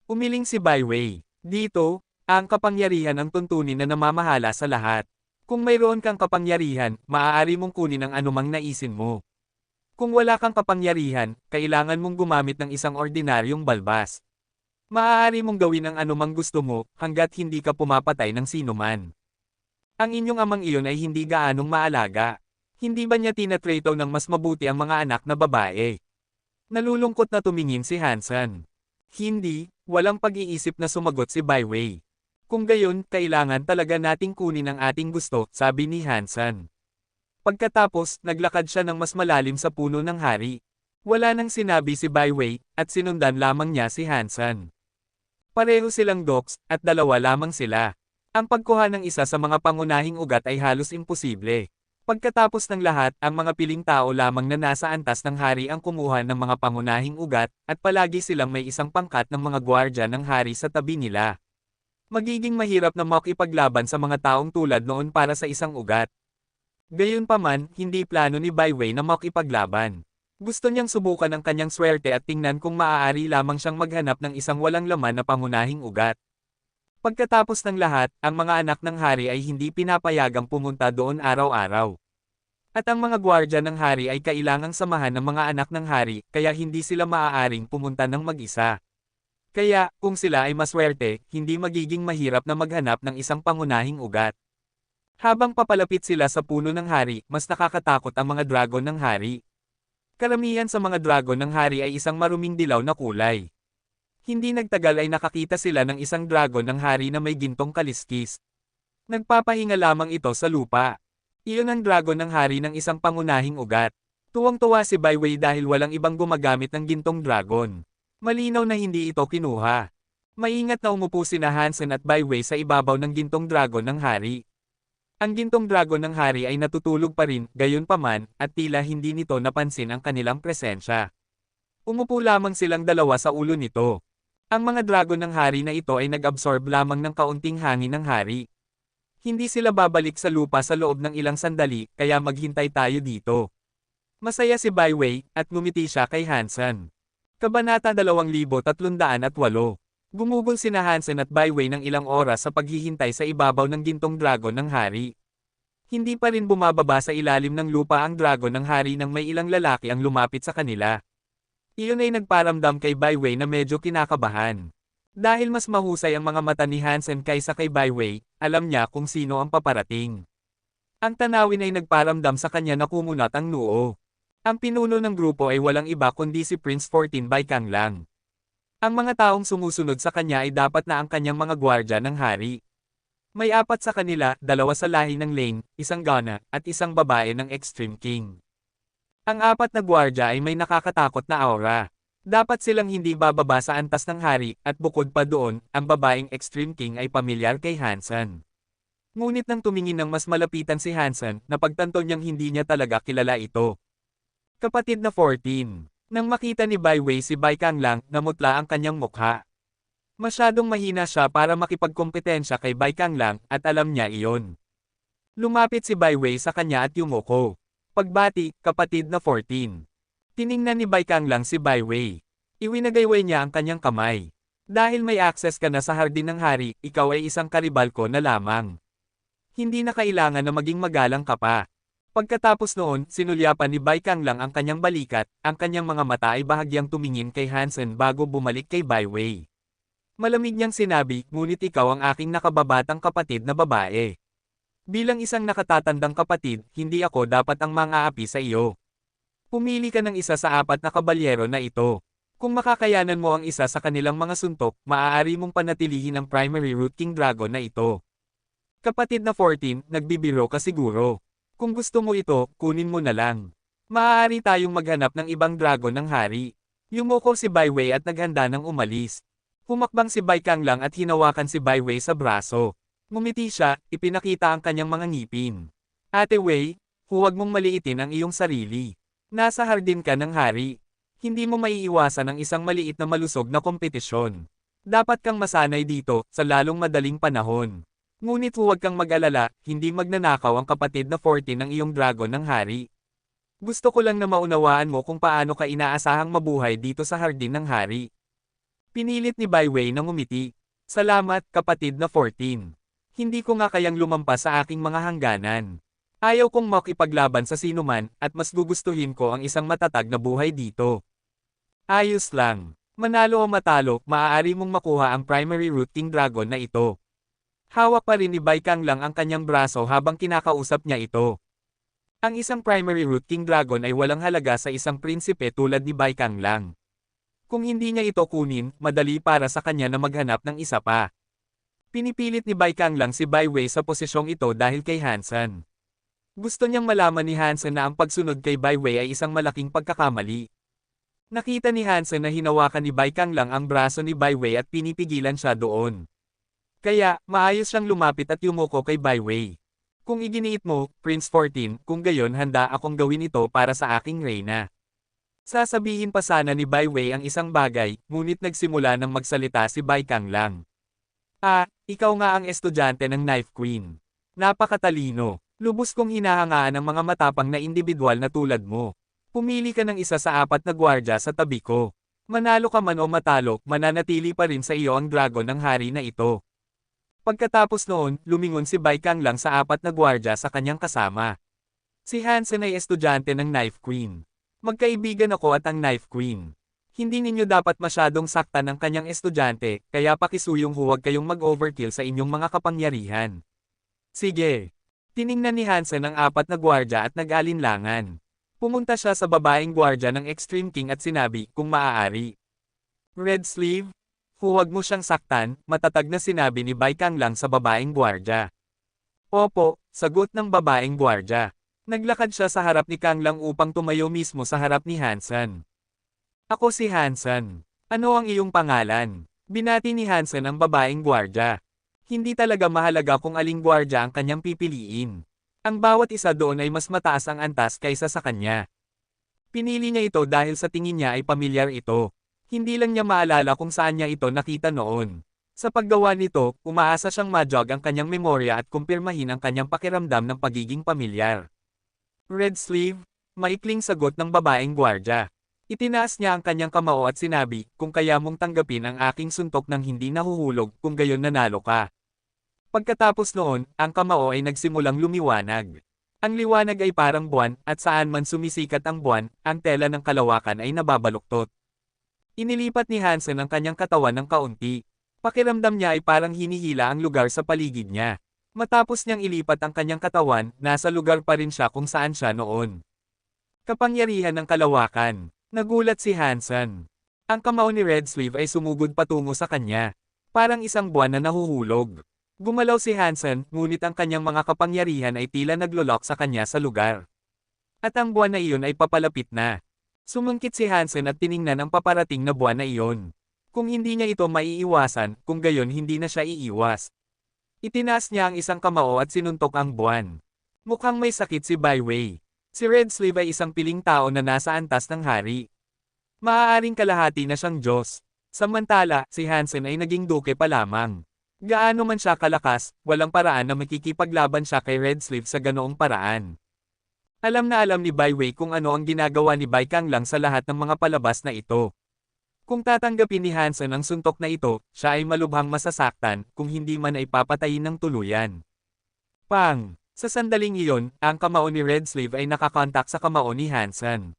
Umiling si Byway. Dito, ang kapangyarihan ang tuntunin na namamahala sa lahat. Kung mayroon kang kapangyarihan, maaari mong kunin ang anumang naisin mo. Kung wala kang kapangyarihan, kailangan mong gumamit ng isang ordinaryong balbas. Maaari mong gawin ang anumang gusto mo, hanggat hindi ka pumapatay ng sinuman. Ang inyong amang iyon ay hindi gaanong maalaga. Hindi ba niya tinatrato ng mas mabuti ang mga anak na babae? Nalulungkot na tumingin si Hansen. Hindi, walang pag-iisip na sumagot si Baiwei. Kung gayon, kailangan talaga nating kunin ang ating gusto, sabi ni Hansen. Pagkatapos, naglakad siya ng mas malalim sa puno ng hari. Wala nang sinabi si Baiwei, at sinundan lamang niya si Hansen. Pareho silang dogs, at dalawa lamang sila. Ang pagkuha ng isa sa mga pangunahing ugat ay halos imposible. Pagkatapos ng lahat, ang mga piling tao lamang na nasa antas ng hari ang kumuha ng mga pangunahing ugat, at palagi silang may isang pangkat ng mga gwardya ng hari sa tabi nila. Magiging mahirap na makipaglaban sa mga taong tulad noon para sa isang ugat. Gayunpaman, hindi plano ni Baiwei na makipaglaban. Gusto niyang subukan ang kanyang swerte at tingnan kung maaari lamang siyang maghanap ng isang walang laman na pangunahing ugat. Pagkatapos ng lahat, ang mga anak ng hari ay hindi pinapayagang pumunta doon araw-araw. At ang mga gwardya ng hari ay kailangang samahan ng mga anak ng hari, kaya hindi sila maaaring pumunta ng mag-isa. Kaya, kung sila ay maswerte, hindi magiging mahirap na maghanap ng isang pangunahing ugat. Habang papalapit sila sa puno ng hari, mas nakakatakot ang mga dragon ng hari. Karamihan sa mga dragon ng hari ay isang maruming dilaw na kulay. Hindi nagtagal ay nakakita sila ng isang dragon ng hari na may gintong kaliskis. Nagpapahinga lamang ito sa lupa. Iyon ang dragon ng hari ng isang pangunahing ugat. Tuwang-tuwa si Baiwei dahil walang ibang gumagamit ng gintong dragon. Malinaw na hindi ito kinuha. Maingat na umupo sina Hansen at Baiwei sa ibabaw ng gintong dragon ng hari. Ang gintong dragon ng hari ay natutulog pa rin, gayunpaman, at tila hindi nito napansin ang kanilang presensya. Umupo lamang silang dalawa sa ulo nito. Ang mga dragon ng hari na ito ay nag-absorb lamang ng kaunting hangin ng hari. Hindi sila babalik sa lupa sa loob ng ilang sandali, kaya maghintay tayo dito. Masaya si Baiwei, at ngumiti siya kay Hansen. Kabanata 2308. Gumugol sina Hansen at Baiwei ng ilang oras sa paghihintay sa ibabaw ng gintong dragon ng hari. Hindi pa rin bumababa sa ilalim ng lupa ang dragon ng hari nang may ilang lalaki ang lumapit sa kanila. Iyon ay nagparamdam kay Baiwei na medyo kinakabahan. Dahil mas mahusay ang mga mata ni Hansen kaysa kay Baiwei, alam niya kung sino ang paparating. Ang tanawin ay nagparamdam sa kanya na kumunat ang noo. Ang pinuno ng grupo ay walang iba kundi si Prince 14 Baikang lang. Ang mga taong sumusunod sa kanya ay dapat na ang kanyang mga gwardya ng hari. May apat sa kanila, dalawa sa lahi ng Lane, isang Gana, at isang babae ng Extreme King. Ang apat na gwardya ay may nakakatakot na aura. Dapat silang hindi bababa sa antas ng hari, at bukod pa doon, ang babaeng Extreme King ay pamilyar kay Hansen. Ngunit nang tumingin ng mas malapitan si Hansen, napagtanto niyang hindi niya talaga kilala ito. Kapatid na 14. Nang makita ni Baiwei si Baikang lang, namutla ang kanyang mukha. Masyadong mahina siya para makipagkompetensya kay Baikang lang, at alam niya iyon. Lumapit si Baiwei sa kanya at yumuko. Pagbati, kapatid na 14. Tiningnan ni Baikang lang si Baiwei. Iwinagayway niya ang kanyang kamay. Dahil may access ka na sa hardin ng hari, ikaw ay isang karibal ko na lamang. Hindi na kailangan na maging magalang ka pa. Pagkatapos noon, sinulyapan ni Baikang lang ang kanyang balikat, ang kanyang mga mata ay bahagyang tumingin kay Hansen bago bumalik kay Baiwei. Malamig niyang sinabi, ngunit ikaw ang aking nakababatang kapatid na babae. Bilang isang nakatatandang kapatid, hindi ako dapat ang mang-aapi sa iyo. Pumili ka ng isa sa apat na kabalyero na ito. Kung makakayanan mo ang isa sa kanilang mga suntok, maaari mong panatilihin ang primary root king dragon na ito. Kapatid na 14, nagbibiro ka siguro. Kung gusto mo ito, kunin mo na lang. Maaari tayong maghanap ng ibang dragon ng hari. Yumuko si Baiwei at naghanda ng umalis. Humakbang si Baikang lang at hinawakan si Baiwei sa braso. Ngumiti siya, ipinakita ang kanyang mga ngipin. Ate Wei, huwag mong maliitin ang iyong sarili. Nasa hardin ka ng hari. Hindi mo maiiwasan ang isang maliit na malusog na kompetisyon. Dapat kang masanay dito, sa lalong madaling panahon. Ngunit huwag kang mag-alala, hindi magnanakaw ang kapatid na 14 ng iyong dragon ng hari. Gusto ko lang na maunawaan mo kung paano ka inaasahang mabuhay dito sa hardin ng hari. Pinilit ni Baiwei na ngumiti. Salamat, kapatid na 14. Hindi ko nga kayang lumampas sa aking mga hangganan. Ayaw kong makipaglaban sa sinuman, at mas gugustuhin ko ang isang matatag na buhay dito. Ayos lang. Manalo o matalo, maaari mong makuha ang primary root king dragon na ito. Hawak pa rin ni Baikang lang ang kanyang braso habang kinakausap niya ito. Ang isang primary root king dragon ay walang halaga sa isang prinsipe tulad ni Baikang lang. Kung hindi niya ito kunin, madali para sa kanya na maghanap ng isa pa. Pinipilit ni Baikang lang si Bai Wei sa posisyong ito dahil kay Hansen. Gusto niyang malaman ni Hansen na ang pagsunod kay Bai Wei ay isang malaking pagkakamali. Nakita ni Hansen na hinawakan ni Baikang lang ang braso ni Bai Wei at pinipigilan siya doon. Kaya, maayos siyang lumapit at yumuko kay Bai Wei. Kung iginiit mo, Prince 14, kung gayon handa akong gawin ito para sa aking reyna. Sasabihin pa sana ni Bai Wei ang isang bagay, ngunit nagsimula ng magsalita si Baikang lang. Ikaw nga ang estudyante ng Knife Queen. Napakatalino. Lubos kong hinahangaan ng mga matapang na individual na tulad mo. Pumili ka ng isa sa 4 na gwardya sa tabi ko. Manalo ka man o matalo, mananatili pa rin sa iyo ang dragon ng hari na ito. Pagkatapos noon, lumingon si Baikang lang sa 4 na gwardya sa kanyang kasama. Si Hansen ay estudyante ng Knife Queen. Magkaibigan ako at ang Knife Queen. Hindi ninyo dapat masyadong saktan ng kanyang estudyante, kaya pakisuyong huwag kayong mag-overkill sa inyong mga kapangyarihan. Sige. Tiningnan ni Hansen ang 4 na gwardya at nag-alinlangan. Pumunta siya sa babaeng gwardya ng Extreme King at sinabi, kung maaari. Red Sleeve? Huwag mo siyang saktan, matatag na sinabi ni Baikang lang sa babaeng gwardya. Opo, sagot ng babaeng gwardya. Naglakad siya sa harap ni Kang Lang upang tumayo mismo sa harap ni Hansen. Ako si Hansen. Ano ang iyong pangalan? Binati ni Hansen ang babaeng gwardya. Hindi talaga mahalaga kung aling gwardya ang kanyang pipiliin. Ang bawat isa doon ay mas mataas ang antas kaysa sa kanya. Pinili niya ito dahil sa tingin niya ay pamilyar ito. Hindi lang niya maalala kung saan niya ito nakita noon. Sa paggawa nito, umaasa siyang ma-jog ang kanyang memorya at kumpirmahin ang kanyang pakiramdam ng pagiging pamilyar. Red Sleeve? Maikling sagot ng babaeng gwardya. Itinaas niya ang kanyang kamao at sinabi, kung kaya mong tanggapin ang aking suntok ng hindi nahuhulog, kung gayon nanalo ka. Pagkatapos noon, ang kamao ay nagsimulang lumiwanag. Ang liwanag ay parang buwan, at saan man sumisikat ang buwan, ang tela ng kalawakan ay nababaluktot. Inilipat ni Hansen ang kanyang katawan ng kaunti. Pakiramdam niya ay parang hinihila ang lugar sa paligid niya. Matapos niyang ilipat ang kanyang katawan, nasa lugar pa rin siya kung saan siya noon. Kapangyarihan ng kalawakan. Nagulat si Hansen. Ang kamao ni Red Sleeve ay sumugod patungo sa kanya. Parang isang buwan na nahuhulog. Gumalaw si Hansen, ngunit ang kanyang mga kapangyarihan ay tila naglolok sa kanya sa lugar. At ang buwan na iyon ay papalapit na. Sumungkit si Hansen at tiningnan ang paparating na buwan na iyon. Kung hindi niya ito maiiwasan, kung gayon hindi na siya iiwas. Itinaas niya ang isang kamao at sinuntok ang buwan. Mukhang may sakit si Bai Wei. Si Red Sleeve ay isang piling tao na nasa antas ng hari. Maaaring kalahati na siyang Diyos. Samantala, si Hansen ay naging duke pa lamang. Gaano man siya kalakas, walang paraan na makikipaglaban siya kay Red Sleeve sa ganoong paraan. Alam na alam ni Bai Wei kung ano ang ginagawa ni Baikang lang sa lahat ng mga palabas na ito. Kung tatanggapin ni Hansen ang suntok na ito, siya ay malubhang masasaktan, kung hindi man ay papatayin ng tuluyan. Pang! Sa sandaling iyon, ang kamao ni Red Sleeve ay nakakontak sa kamao ni Hansen.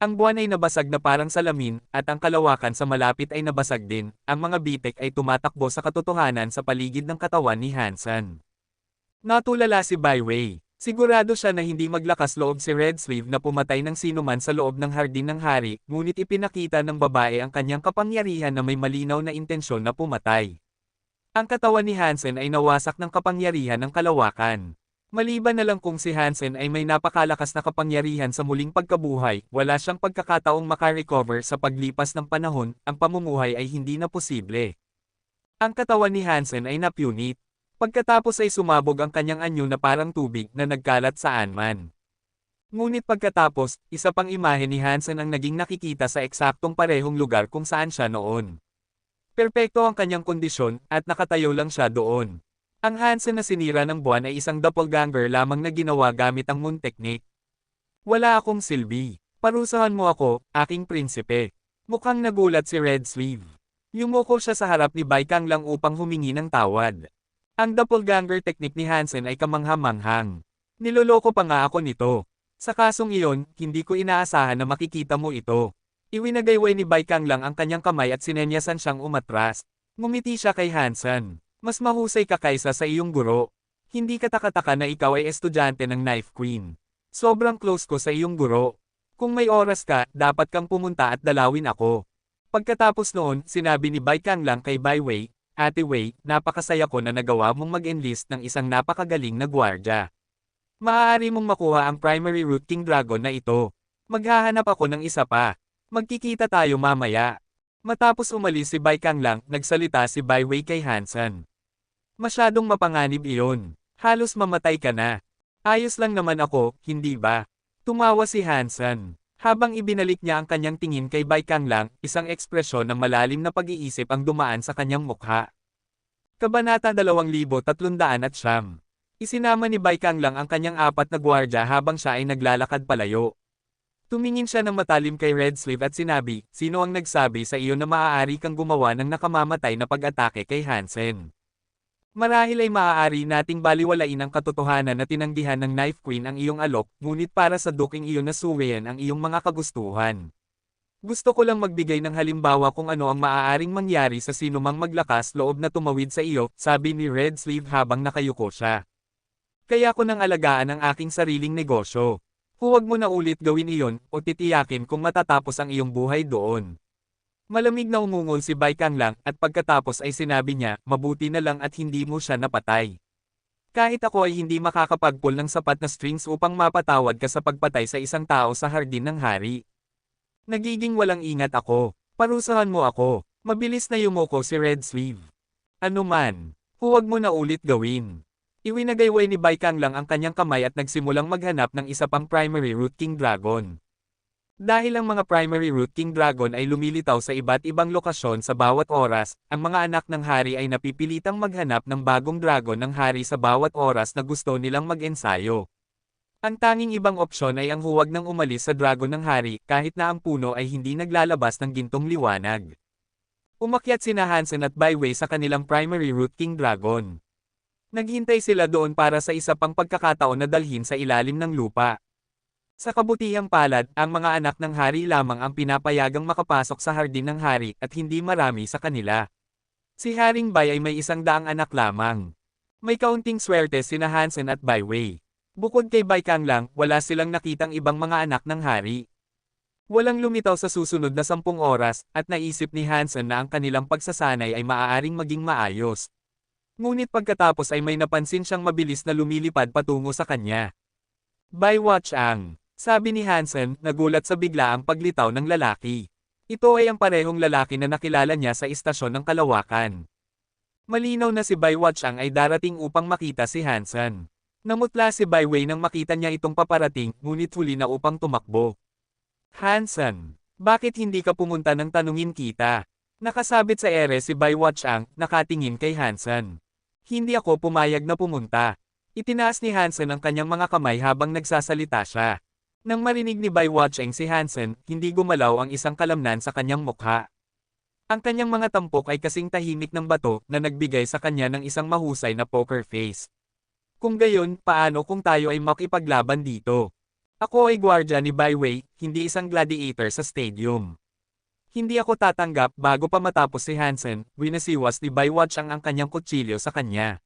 Ang buwan ay nabasag na parang salamin, at ang kalawakan sa malapit ay nabasag din. Ang mga bitek ay tumatakbo sa katotohanan sa paligid ng katawan ni Hansen. Natulala si Bai Wei. Sigurado siya na hindi maglakas loob si Red Sleeve na pumatay ng sinuman sa loob ng hardin ng hari, ngunit ipinakita ng babae ang kanyang kapangyarihan na may malinaw na intensyon na pumatay. Ang katawan ni Hansen ay nawasak ng kapangyarihan ng kalawakan. Maliban na lang kung si Hansen ay may napakalakas na kapangyarihan sa muling pagkabuhay, wala siyang pagkakataong makarecover sa paglipas ng panahon, ang pamumuhay ay hindi na posible. Ang katawan ni Hansen ay napunit. Pagkatapos ay sumabog ang kanyang anyo na parang tubig na nagkalat saan man. Ngunit pagkatapos, isa pang imahe ni Hansen ang naging nakikita sa eksaktong parehong lugar kung saan siya noon. Perpekto ang kanyang kondisyon, at nakatayo lang siya doon. Ang Hansen na sinira ng buwan ay isang doppelganger lamang na ginawa gamit ang moon technique. Wala akong silbi. Parusahan mo ako, aking prinsipe. Mukhang nagulat si Red Sleeve. Yumuko siya sa harap ni Baikang lang upang humingi ng tawad. Ang doppelganger technique ni Hansen ay kamangha-manghang. Niloloko pa nga ako nito. Sa kasong iyon, hindi ko inaasahan na makikita mo ito. Iwinagayway ni Baikang lang ang kanyang kamay at sinenyasan siyang umatras. Ngumiti siya kay Hansen. Mas mahusay ka kaysa sa iyong guro. Hindi katakataka na ikaw ay estudyante ng Knife Queen. Sobrang close ko sa iyong guro. Kung may oras ka, dapat kang pumunta at dalawin ako. Pagkatapos noon, sinabi ni Baikang lang kay Bai Wei, Ate Wei, napakasaya ko na nagawa mong mag-enlist ng isang napakagaling na gwardya. Maaari mong makuha ang primary root king dragon na ito. Maghahanap ako ng isa pa. Magkikita tayo mamaya. Matapos umalis si Baikang lang, nagsalita si Bai Wei kay Hansen. Masyadong mapanganib iyon. Halos mamatay ka na. Ayos lang naman ako, hindi ba? Tumawa si Hansen. Habang ibinalik niya ang kanyang tingin kay Baikang lang, isang ekspresyon ng malalim na pag-iisip ang dumaan sa kanyang mukha. Kabanata 2309. Isinama ni Baikang lang ang kanyang 4 na gwardya habang siya ay naglalakad palayo. Tumingin siya ng matalim kay Red Sleeve at sinabi, sino ang nagsabi sa iyo na maaari kang gumawa ng nakamamatay na pag-atake kay Hansen? Marahil ay maaari nating baliwalain ang katotohanan na tinanggihan ng Knife Queen ang iyong alok, ngunit para sa duking iyon na suwayan ang iyong mga kagustuhan. Gusto ko lang magbigay ng halimbawa kung ano ang maaaring mangyari sa sinumang maglakas loob na tumawid sa iyo, sabi ni Red Sleeve habang nakayuko siya. Kaya ko nang alagaan ang aking sariling negosyo. Huwag mo na ulit gawin iyon, o titiyakin kung matatapos ang iyong buhay doon. Malamig na umungol si Baikang lang, at pagkatapos ay sinabi niya, mabuti na lang at hindi mo siya napatay. Kahit ako ay hindi makakapagpull ng sapat na strings upang mapatawad ka sa pagpatay sa isang tao sa hardin ng hari. Nagiging walang ingat ako. Parusahan mo ako. Mabilis na yumuko si Red Sleeve. Ano man, huwag mo na ulit gawin. Iwinagayway ni Baikang lang ang kanyang kamay at nagsimulang maghanap ng isa pang primary root king dragon. Dahil ang mga primary root king dragon ay lumilitaw sa iba't ibang lokasyon sa bawat oras, ang mga anak ng hari ay napipilitang maghanap ng bagong dragon ng hari sa bawat oras na gusto nilang mag-ensayo. Ang tanging ibang opsyon ay ang huwag nang umalis sa dragon ng hari kahit na ang puno ay hindi naglalabas ng gintong liwanag. Umakyat sina Hansen at Bai Wei sa kanilang primary root king dragon. Naghintay sila doon para sa isa pang pagkakataon na dalhin sa ilalim ng lupa. Sa kabutihang palad, ang mga anak ng hari lamang ang pinapayagang makapasok sa hardin ng hari at hindi marami sa kanila. Si Haring Bai ay may 100 anak lamang. May kaunting swerte sina Hansen at Bai Wei. Bukod kay Baikang lang, wala silang nakitang ibang mga anak ng hari. Walang lumitaw sa susunod na 10 oras, at naisip ni Hansen na ang kanilang pagsasanay ay maaaring maging maayos. Ngunit pagkatapos ay may napansin siyang mabilis na lumilipad patungo sa kanya. Bai Watchang. Sabi ni Hansen, nagulat sa biglaang paglitaw ng lalaki. Ito ay ang parehong lalaki na nakilala niya sa istasyon ng kalawakan. Malinaw na si Bai Watchang ay darating upang makita si Hansen. Namutla si Bai Wei nang makita niya itong paparating, ngunit huli na upang tumakbo. Hansen, bakit hindi ka pumunta nang tanungin kita? Nakasabit sa ere si Bai Watchang, nakatingin kay Hansen. Hindi ako pumayag na pumunta. Itinaas ni Hansen ang kanyang mga kamay habang nagsasalita siya. Nang marinig ni Bai Watcheng si Hansen, hindi gumalaw ang isang kalamnan sa kanyang mukha. Ang kanyang mga tampok ay kasing tahimik ng bato na nagbigay sa kanya ng isang mahusay na poker face. Kung gayon, paano kung tayo ay makipaglaban dito? Ako ay gwardya ni Bai Wei, hindi isang gladiator sa stadium. Hindi ako tatanggap bago pa matapos si Hansen, winasiwas ni Bai Watcheng ang kanyang kutsilyo sa kanya.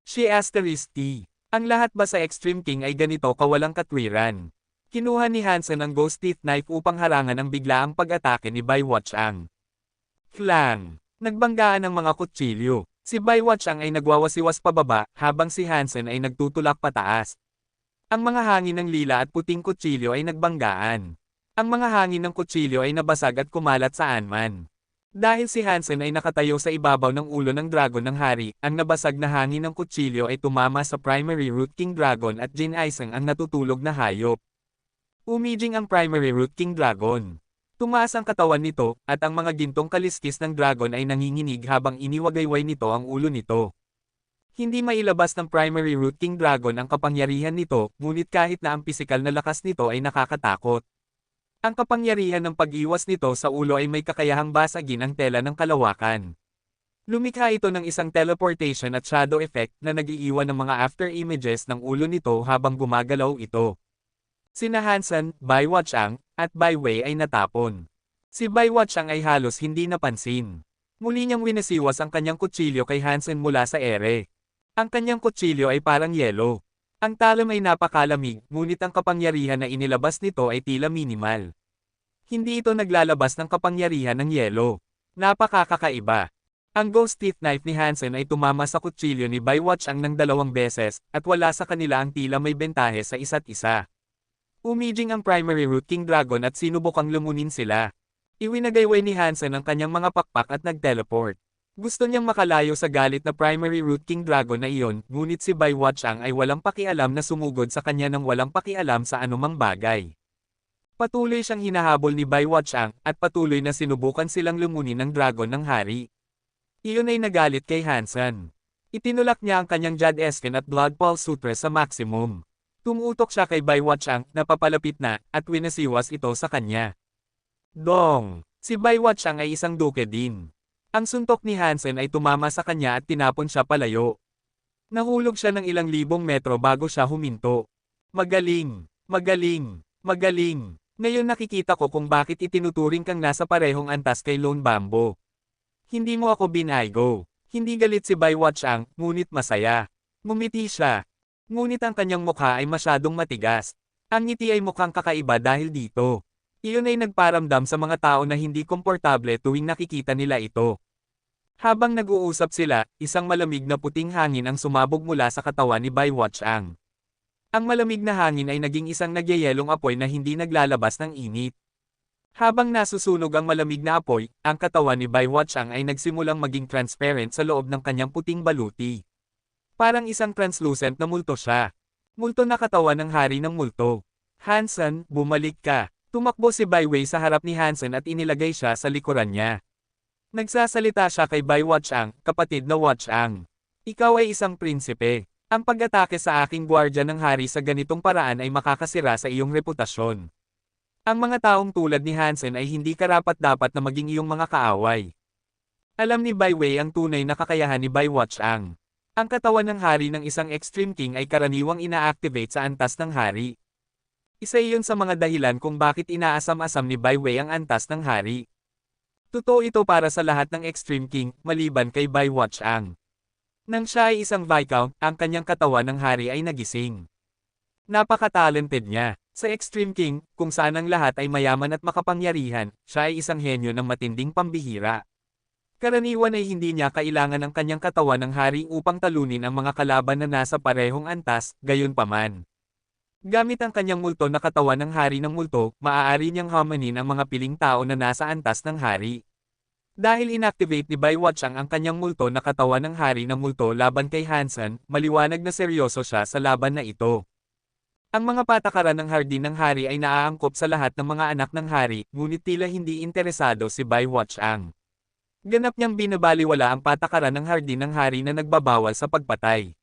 She asterisk T. Ang lahat ba sa Extreme King ay ganito kawalang katwiran? Kinuha ni Hansen ang ghost teeth knife upang harangan ang biglaang pag-atake ni Bai Watchang. Klang! Nagbanggaan ang mga kutsilyo. Si Bai Watchang ay nagwawasiwas pababa, habang si Hansen ay nagtutulak pataas. Ang mga hangin ng lila at puting kutsilyo ay nagbanggaan. Ang mga hangin ng kutsilyo ay nabasag at kumalat saan man. Dahil si Hansen ay nakatayo sa ibabaw ng ulo ng dragon ng hari, ang nabasag na hangin ng kutsilyo ay tumama sa primary root king dragon at Jin Aisang ang natutulog na hayop. Umijing ang primary root king dragon. Tumaas ang katawan nito, at ang mga gintong kaliskis ng dragon ay nanginginig habang iniwagayway nito ang ulo nito. Hindi mailabas ng primary root king dragon ang kapangyarihan nito, ngunit kahit na ang pisikal na lakas nito ay nakakatakot. Ang kapangyarihan ng pag-iwas nito sa ulo ay may kakayahang basagin ang tela ng kalawakan. Lumikha ito ng isang teleportation at shadow effect na nag-iiwan ng mga after images ng ulo nito habang gumagalaw ito. Sina Hansen, Bai Wuchang, at Bai Wei ay natapon. Si Bai Wuchang ay halos hindi napansin. Muli niyang winasiwas ang kanyang kutsilyo kay Hansen mula sa ere. Ang kanyang kutsilyo ay parang yelo. Ang talam ay napakalamig, ngunit ang kapangyarihan na inilabas nito ay tila minimal. Hindi ito naglalabas ng kapangyarihan ng yelo. Napakakakaiba. Ang ghost teeth knife ni Hansen ay tumama sa kutsilyo ni Bai Wuchang ng 2 beses, at wala sa kanila ang tila may bentahe sa isa't isa. Umijing ang primary root king dragon at sinubukang lumunin sila. Iwinagayway ni Hansen ang kanyang mga pakpak at nag-teleport. Gusto niyang makalayo sa galit na primary root king dragon na iyon, ngunit si Bai Wuchang ay walang pakialam na sumugod sa kanya ng walang pakialam sa anumang bagay. Patuloy siyang hinahabol ni Bai Wuchang, at patuloy na sinubukan silang lumunin ng dragon ng hari. Iyon ay nagalit kay Hansen. Itinulak niya ang kanyang Jad-Esken at Blood Pulse Sutra sa maximum. Tumutok siya kay Bai Wuchang na papalapit na, at winasiwas ito sa kanya. Dong! Si Bai Wuchang ay isang duke din. Ang suntok ni Hansen ay tumama sa kanya at tinapon siya palayo. Nahulog siya ng ilang libong metro bago siya huminto. Magaling! Magaling! Magaling! Ngayon nakikita ko kung bakit itinuturing kang nasa parehong antas kay Lone Bambo. Hindi mo ako binaygo. Hindi galit si Bai Wuchang, ngunit masaya. Ngumiti siya. Ngunit ang kanyang mukha ay masyadong matigas. Ang ngiti ay mukhang kakaiba dahil dito. Iyon ay nagparamdam sa mga tao na hindi komportable tuwing nakikita nila ito. Habang nag-uusap sila, isang malamig na puting hangin ang sumabog mula sa katawan ni Bai Wuchang. Ang malamig na hangin ay naging isang nagyayelong apoy na hindi naglalabas ng init. Habang nasusunog ang malamig na apoy, ang katawan ni Bai Wuchang ay nagsimulang maging transparent sa loob ng kanyang puting baluti. Parang isang translucent na multo siya. Multo na katawan ng hari ng multo. Hansen, bumalik ka. Tumakbo si Bai Wei sa harap ni Hansen at inilagay siya sa likuran niya. Nagsasalita siya kay Bai Wuchang, kapatid na Wuchang. Ikaw ay isang prinsipe. Ang pag-atake sa aking gwardya ng hari sa ganitong paraan ay makakasira sa iyong reputasyon. Ang mga taong tulad ni Hansen ay hindi karapat-dapat na maging iyong mga kaaway. Alam ni Bai Wei ang tunay na kakayahan ni Bai Wuchang. Ang katawan ng hari ng isang Extreme King ay karaniwang ina-activate sa antas ng hari. Isa iyon sa mga dahilan kung bakit inaasam-asam ni Bai Wei ang antas ng hari. Totoo ito para sa lahat ng Extreme King, maliban kay Bai Wuchang. Nang siya ay isang Viscount, ang kanyang katawan ng hari ay nagising. Napaka-talented niya. Sa Extreme King, kung saan ang lahat ay mayaman at makapangyarihan, siya ay isang henyo ng matinding pambihira. Karaniwan ay hindi niya kailangan ng kanyang katawan ng hari upang talunin ang mga kalaban na nasa parehong antas, gayunpaman. Gamit ang kanyang multo na katawan ng hari ng multo, maaari niyang hamanin ang mga piling tao na nasa antas ng hari. Dahil inactivate ni Bai Wuchang ang kanyang multo na katawan ng hari ng multo laban kay Hansen, maliwanag na seryoso siya sa laban na ito. Ang mga patakaran ng hardin ng hari ay naaangkop sa lahat ng mga anak ng hari, ngunit tila hindi interesado si Bai Wuchang. Ganap niyang binabaliwala ang patakaran ng hardin ng hari na nagbabawal sa pagpatay.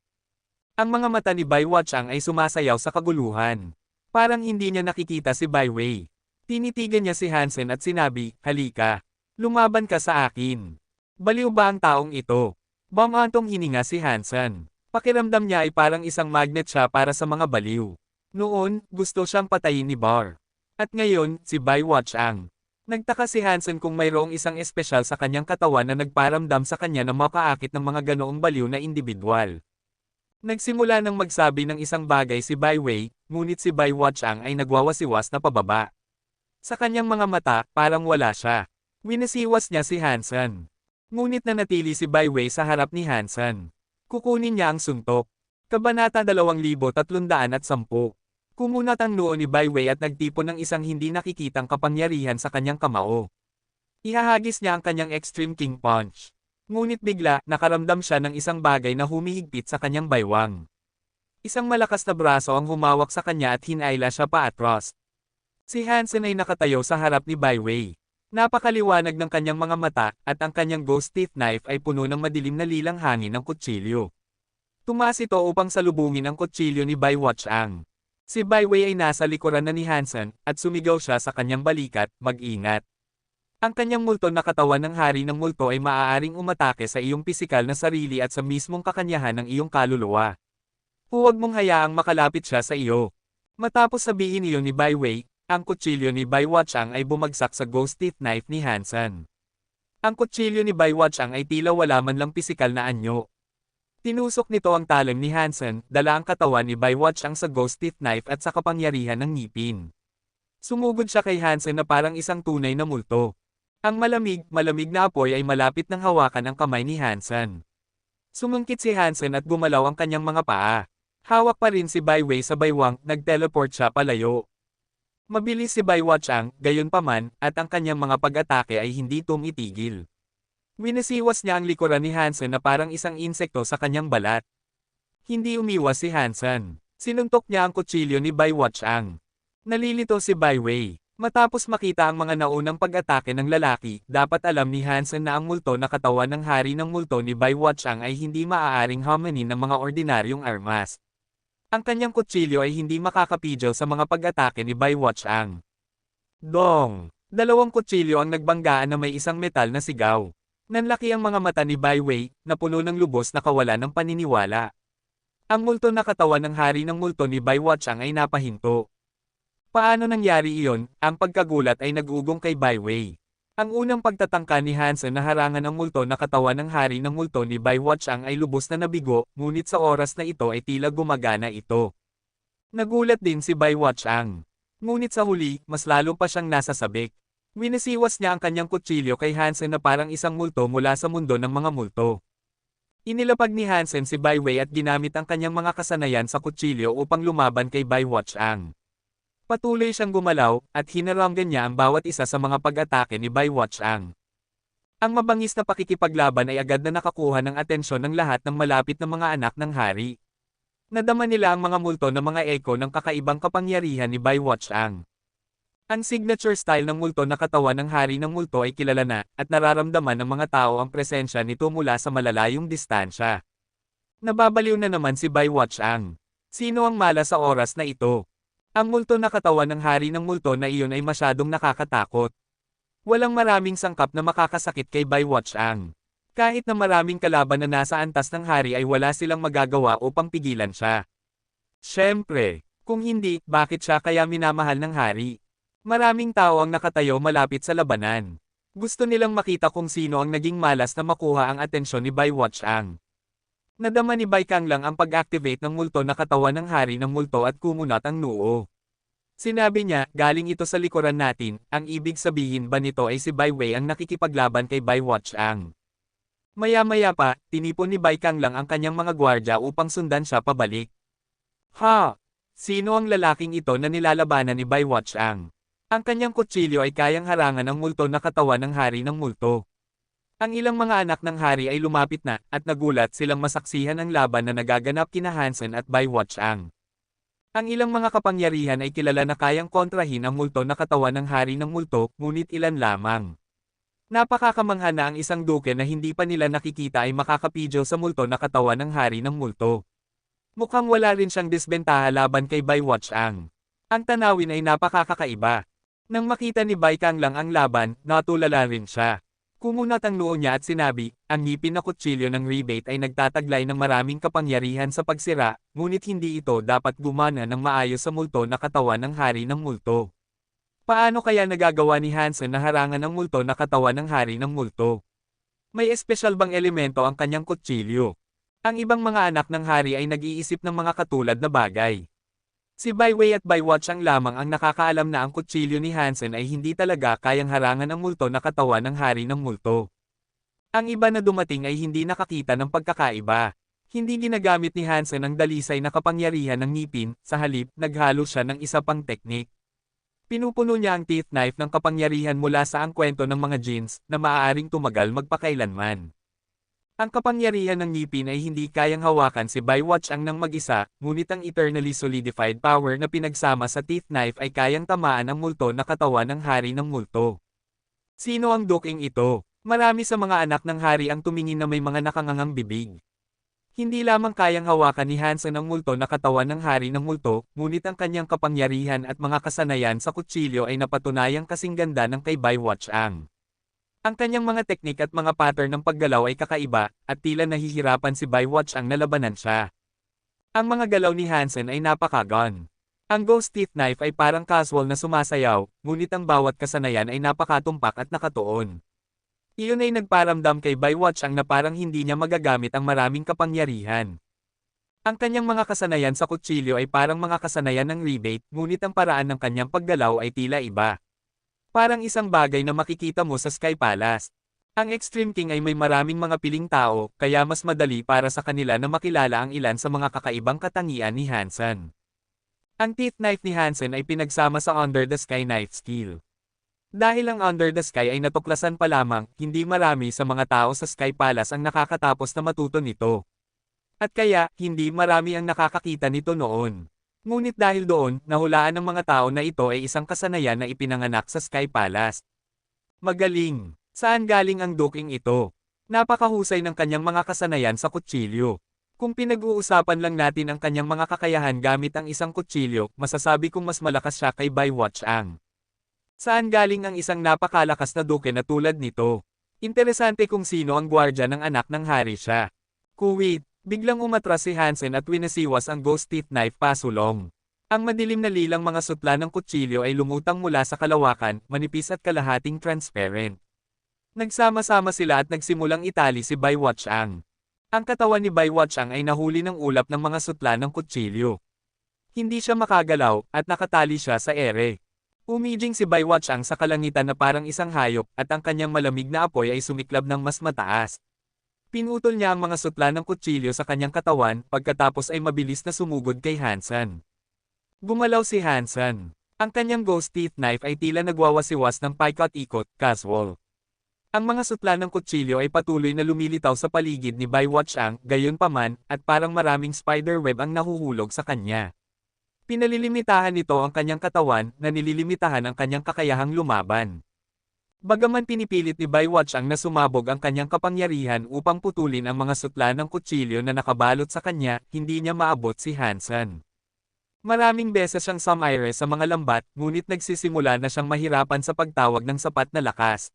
Ang mga mata ni Bai Wuchang ay sumasayaw sa kaguluhan. Parang hindi niya nakikita si Bai Wei. Tinitigan niya si Hansen at sinabi, halika. Lumaban ka sa akin. Baliw ba ang taong ito? Bamantong hininga si Hansen. Pakiramdam niya ay parang isang magnet siya para sa mga baliw. Noon, gusto siyang patayin ni Bar. At ngayon, si Bai Wuchang. Nagtaka si Hansen kung mayroong isang espesyal sa kanyang katawan na nagparamdam sa kanya na makaakit ng mga ganoong baliw na individual. Nagsimula nang magsabi ng isang bagay si Bai Wei, ngunit si Bai Wuchang ay nagwawasiwas na pababa. Sa kanyang mga mata, parang wala siya. Winasiwas niya si Hansen. Ngunit nanatili si Bai Wei sa harap ni Hansen. Kukunin niya ang suntok. Kabanata 2310. Kumunat ang noo ni Bai Wei at nagtipon ng isang hindi nakikitang kapangyarihan sa kanyang kamao. Ihahagis niya ang kanyang Extreme King Punch. Ngunit bigla, nakaramdam siya ng isang bagay na humihigpit sa kanyang baywang. Isang malakas na braso ang humawak sa kanya at hinayla siya paatras. Si Hansen ay nakatayo sa harap ni Bai Wei. Napakaliwanag ng kanyang mga mata, at ang kanyang ghost teeth knife ay puno ng madilim na lilang hangin ng kutsilyo. Tumaas ito upang salubungin ang kutsilyo ni Bai Wuchang. Si Bai Wei ay nasa likuran na ni Hansen, at sumigaw siya sa kanyang balikat, mag-ingat. Ang kanyang multo na katawan ng hari ng multo ay maaaring umatake sa iyong pisikal na sarili at sa mismong kakanyahan ng iyong kaluluwa. Huwag mong hayaang makalapit siya sa iyo. Matapos sabihin iyon ni Bai Wei, ang kutsilyo ni Bai Wuchang ay bumagsak sa ghost teeth knife ni Hansen. Ang kutsilyo ni Bai Wuchang ay tila wala man lang pisikal na anyo. Tinusok nito ang talim ni Hansen, dala ang katawan ni Bai Wuchang sa ghost teeth knife at sa kapangyarihan ng ngipin. Sumugod siya kay Hansen na parang isang tunay na multo. Ang malamig na apoy ay malapit ng hawakan ang kamay ni Hansen. Sumungkit si Hansen at gumalaw ang kanyang mga paa. Hawak pa rin si Bai Wei sa baywang, nag-teleport siya palayo. Mabilis si Bai Wuchang, gayunpaman, at ang kanyang mga pag-atake ay hindi tumitigil. Winisiwas niya ang likuran ni Hansen na parang isang insekto sa kanyang balat. Hindi umiwas si Hansen. Sinuntok niya ang kutsilyo ni Bai Wuchang. Nalilito si Bai Wei. Matapos makita ang mga naunang pag-atake ng lalaki, dapat alam ni Hansen na ang multo na katawan ng hari ng multo ni Bai Wuchang ay hindi maaaring hamanin ng mga ordinaryong armas. Ang kanyang kutsilyo ay hindi makakapidyo sa mga pag-atake ni Bai Wuchang. Dong! Dalawang kutsilyo ang nagbanggaan na may isang metal na sigaw. Nanlaki ang mga mata ni Bai Wei, na puno ng lubos na kawalan ng paniniwala. Ang multo na katawan ng hari ng multo ni Bai Wuchang ay napahinto. Paano nangyari iyon? Ang pagkagulat ay nag-ugong kay Bai Wei. Ang unang pagtatangka ni Hansen na harangan ang multo na katawan ng hari ng multo ni Bai Wuchang ay lubos na nabigo, ngunit sa oras na ito ay tila gumagana ito. Nagulat din si Bai Wuchang. Ngunit sa huli, mas lalo pa siyang nasasabik. Winisiwas niya ang kanyang kutsilyo kay Hansen na parang isang multo mula sa mundo ng mga multo. Inilapag ni Hansen si Bai Wei at ginamit ang kanyang mga kasanayan sa kutsilyo upang lumaban kay Bai Wuchang. Patuloy siyang gumalaw, at hinaranggan niya ang bawat isa sa mga pag-atake ni Bai Wuchang. Ang mabangis na pakikipaglaban ay agad na nakakuha ng atensyon ng lahat ng malapit na mga anak ng hari. Nadama nila ang mga multo na mga eko ng kakaibang kapangyarihan ni Bai Wuchang. Ang signature style ng multo na katawan ng hari ng multo ay kilala na, at nararamdaman ng mga tao ang presensya nito mula sa malalayong distansya. Nababaliw na naman si Bai Wuchang. Sino ang mala sa oras na ito? Ang multo na katawan ng hari ng multo na iyon ay masyadong nakakatakot. Walang maraming sangkap na makakasakit kay Bai Wuchang. Kahit na maraming kalaban na nasa antas ng hari ay wala silang magagawa upang pigilan siya. Siyempre, kung hindi, bakit siya kaya minamahal ng hari? Maraming tao ang nakatayo malapit sa labanan. Gusto nilang makita kung sino ang naging malas na makuha ang atensyon ni Bai Wuchang. Nadama ni Bai Kang lang ang pag-activate ng multo na katawan ng hari ng multo at kumunat ang noo. Sinabi niya, galing ito sa likuran natin, ang ibig sabihin ba nito ay si Bai Wei ang nakikipaglaban kay Bai Wuchang. Maya-maya pa, tinipon ni Bai Kang lang ang kanyang mga gwardya upang sundan siya pabalik. Ha! Sino ang lalaking ito na nilalabanan ni Bai Wuchang? Ang kanyang kutsilyo ay kayang harangan ang multo na katawan ng hari ng multo. Ang ilang mga anak ng hari ay lumapit na, at nagulat silang masaksihan ang laban na nagaganap kina Hansen at Bai Wuchang. Ang ilang mga kapangyarihan ay kilala na kayang kontrahin ang multo na katawan ng hari ng multo, ngunit ilan lamang. Napakakamangha na ang isang duke na hindi pa nila nakikita ay makakapidyo sa multo na katawan ng hari ng multo. Mukhang wala rin siyang disbentaha laban kay Bai Wuchang. Ang tanawin ay napakakaiba. Nang makita ni Bai Kang lang ang laban, natulala rin siya. Kumunat ang noo niya at sinabi, ang ngipin na kutsilyo ng rebate ay nagtataglay ng maraming kapangyarihan sa pagsira, ngunit hindi ito dapat gumana ng maayos sa multo na katawan ng hari ng multo. Paano kaya nagagawa ni Hansen na harangan ang multo na katawan ng hari ng multo? May espesyal bang elemento ang kanyang kutsilyo? Ang ibang mga anak ng hari ay nag-iisip ng mga katulad na bagay. Si Bai Wei at Bai Wuchang lamang ang nakakaalam na ang kutsilyo ni Hansen ay hindi talaga kayang harangan ang multo na katawan ng hari ng multo. Ang iba na dumating ay hindi nakakita ng pagkakaiba. Hindi ginagamit ni Hansen ang dalisay na kapangyarihan ng ngipin, sa halip, naghalo siya ng isa pang teknik. Pinupuno niya ang teeth knife ng kapangyarihan mula sa ang kwento ng mga genes, na maaaring tumagal magpakailanman. Ang kapangyarihan ng ngipin ay hindi kayang hawakan si Bai Wuchang ng mag-isa, ngunit ang eternally solidified power na pinagsama sa teeth knife ay kayang tamaan ang multo na katawan ng hari ng multo. Sino ang duking ito? Marami sa mga anak ng hari ang tumingin na may mga nakangangang bibig. Hindi lamang kayang hawakan ni Hansen ang multo na katawan ng hari ng multo, ngunit ang kanyang kapangyarihan at mga kasanayan sa kutsilyo ay napatunayang kasing ganda ng kay Bai Wuchang. Ang kanyang mga teknik at mga pattern ng paggalaw ay kakaiba, at tila nahihirapan si Baywatch ang nalabanan siya. Ang mga galaw ni Hansen ay napakagaan. Ang Ghost Teeth Knife ay parang casual na sumasayaw, ngunit ang bawat kasanayan ay napakatumpak at nakatuon. Iyon ay nagparamdam kay Baywatch ang na parang hindi niya magagamit ang maraming kapangyarihan. Ang kanyang mga kasanayan sa kutsilyo ay parang mga kasanayan ng rebate, ngunit ang paraan ng kanyang paggalaw ay tila iba. Parang isang bagay na makikita mo sa Sky Palace. Ang Extreme King ay may maraming mga piling tao, kaya mas madali para sa kanila na makilala ang ilan sa mga kakaibang katangian ni Hansen. Ang Teeth Knife ni Hansen ay pinagsama sa Under the Sky Knife skill. Dahil ang Under the Sky ay natuklasan pa lamang, hindi marami sa mga tao sa Sky Palace ang nakakatapos na matuto nito. At kaya, hindi marami ang nakakakita nito noon. Ngunit dahil doon, nahulaan ng mga tao na ito ay isang kasanayan na ipinanganak sa Sky Palace. Magaling! Saan galing ang duking ito? Napakahusay ng kanyang mga kasanayan sa kutsilyo. Kung pinag-uusapan lang natin ang kanyang mga kakayahan gamit ang isang kutsilyo, masasabi kong mas malakas siya kay Baywatch Ang. Saan galing ang isang napakalakas na duke na tulad nito? Interesante kung sino ang gwardya ng anak ng hari siya. Kuwait. Biglang umatras si Hansen at winasiwas ang Ghost Teeth Knife pasulong. Ang madilim na lilang mga sutla ng kutsilyo ay lumutang mula sa kalawakan, manipis at kalahating transparent. Nagsama-sama sila at nagsimulang itali si Baywatch Ang. Ang katawan ni Baywatch Ang ay nahuli ng ulap ng mga sutla ng kutsilyo. Hindi siya makagalaw, at nakatali siya sa ere. Umijing si Baywatch Ang sa kalangitan na parang isang hayop, at ang kanyang malamig na apoy ay sumiklab ng mas mataas. Pinutol niya ang mga sutla ng kutsilyo sa kanyang katawan, pagkatapos ay mabilis na sumugod kay Hansen. Gumalaw si Hansen. Ang kanyang Ghost Teeth Knife ay tila nagwawasiwas ng paikot-ikot, casual. Ang mga sutla ng kutsilyo ay patuloy na lumilitaw sa paligid ni Baywatch Ang, gayunpaman, at parang maraming spiderweb ang nahuhulog sa kanya. Pinalilimitahan nito ang kanyang katawan, na nililimitahan ang kanyang kakayahang lumaban. Bagaman pinipilit ni Baywatch Ang na sumabog ang kanyang kapangyarihan upang putulin ang mga sutla ng kutsilyo na nakabalot sa kanya, hindi niya maabot si Hansen. Maraming beses siyang sumaire sa mga lambat, ngunit nagsisimula na siyang mahirapan sa pagtawag ng sapat na lakas.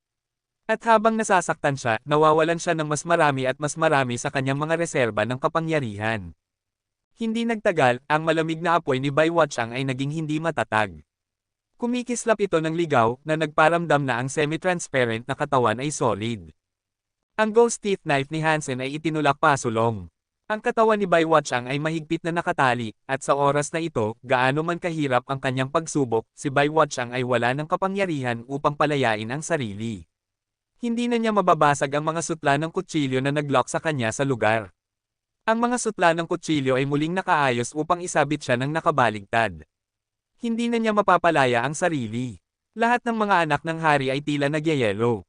At habang nasasaktan siya, nawawalan siya ng mas marami sa kanyang mga reserba ng kapangyarihan. Hindi nagtagal, ang malamig na apoy ni Baywatch Ang ay naging hindi matatag. Kumikislap ito ng ligaw, na nagparamdam na ang semi-transparent na katawan ay solid. Ang Ghost Teeth Knife ni Hansen ay itinulak pasulong. Ang katawan ni Baywatch Ang ay mahigpit na nakatali, at sa oras na ito, gaano man kahirap ang kanyang pagsubok, si Baywatch Ang ay wala ng kapangyarihan upang palayain ang sarili. Hindi na niya mababasag ang mga sutla ng kutsilyo na naglock sa kanya sa lugar. Ang mga sutla ng kutsilyo ay muling nakaayos upang isabit siya ng nakabaligtad. Hindi na niya mapapalaya ang sarili. Lahat ng mga anak ng hari ay tila nagyayelo.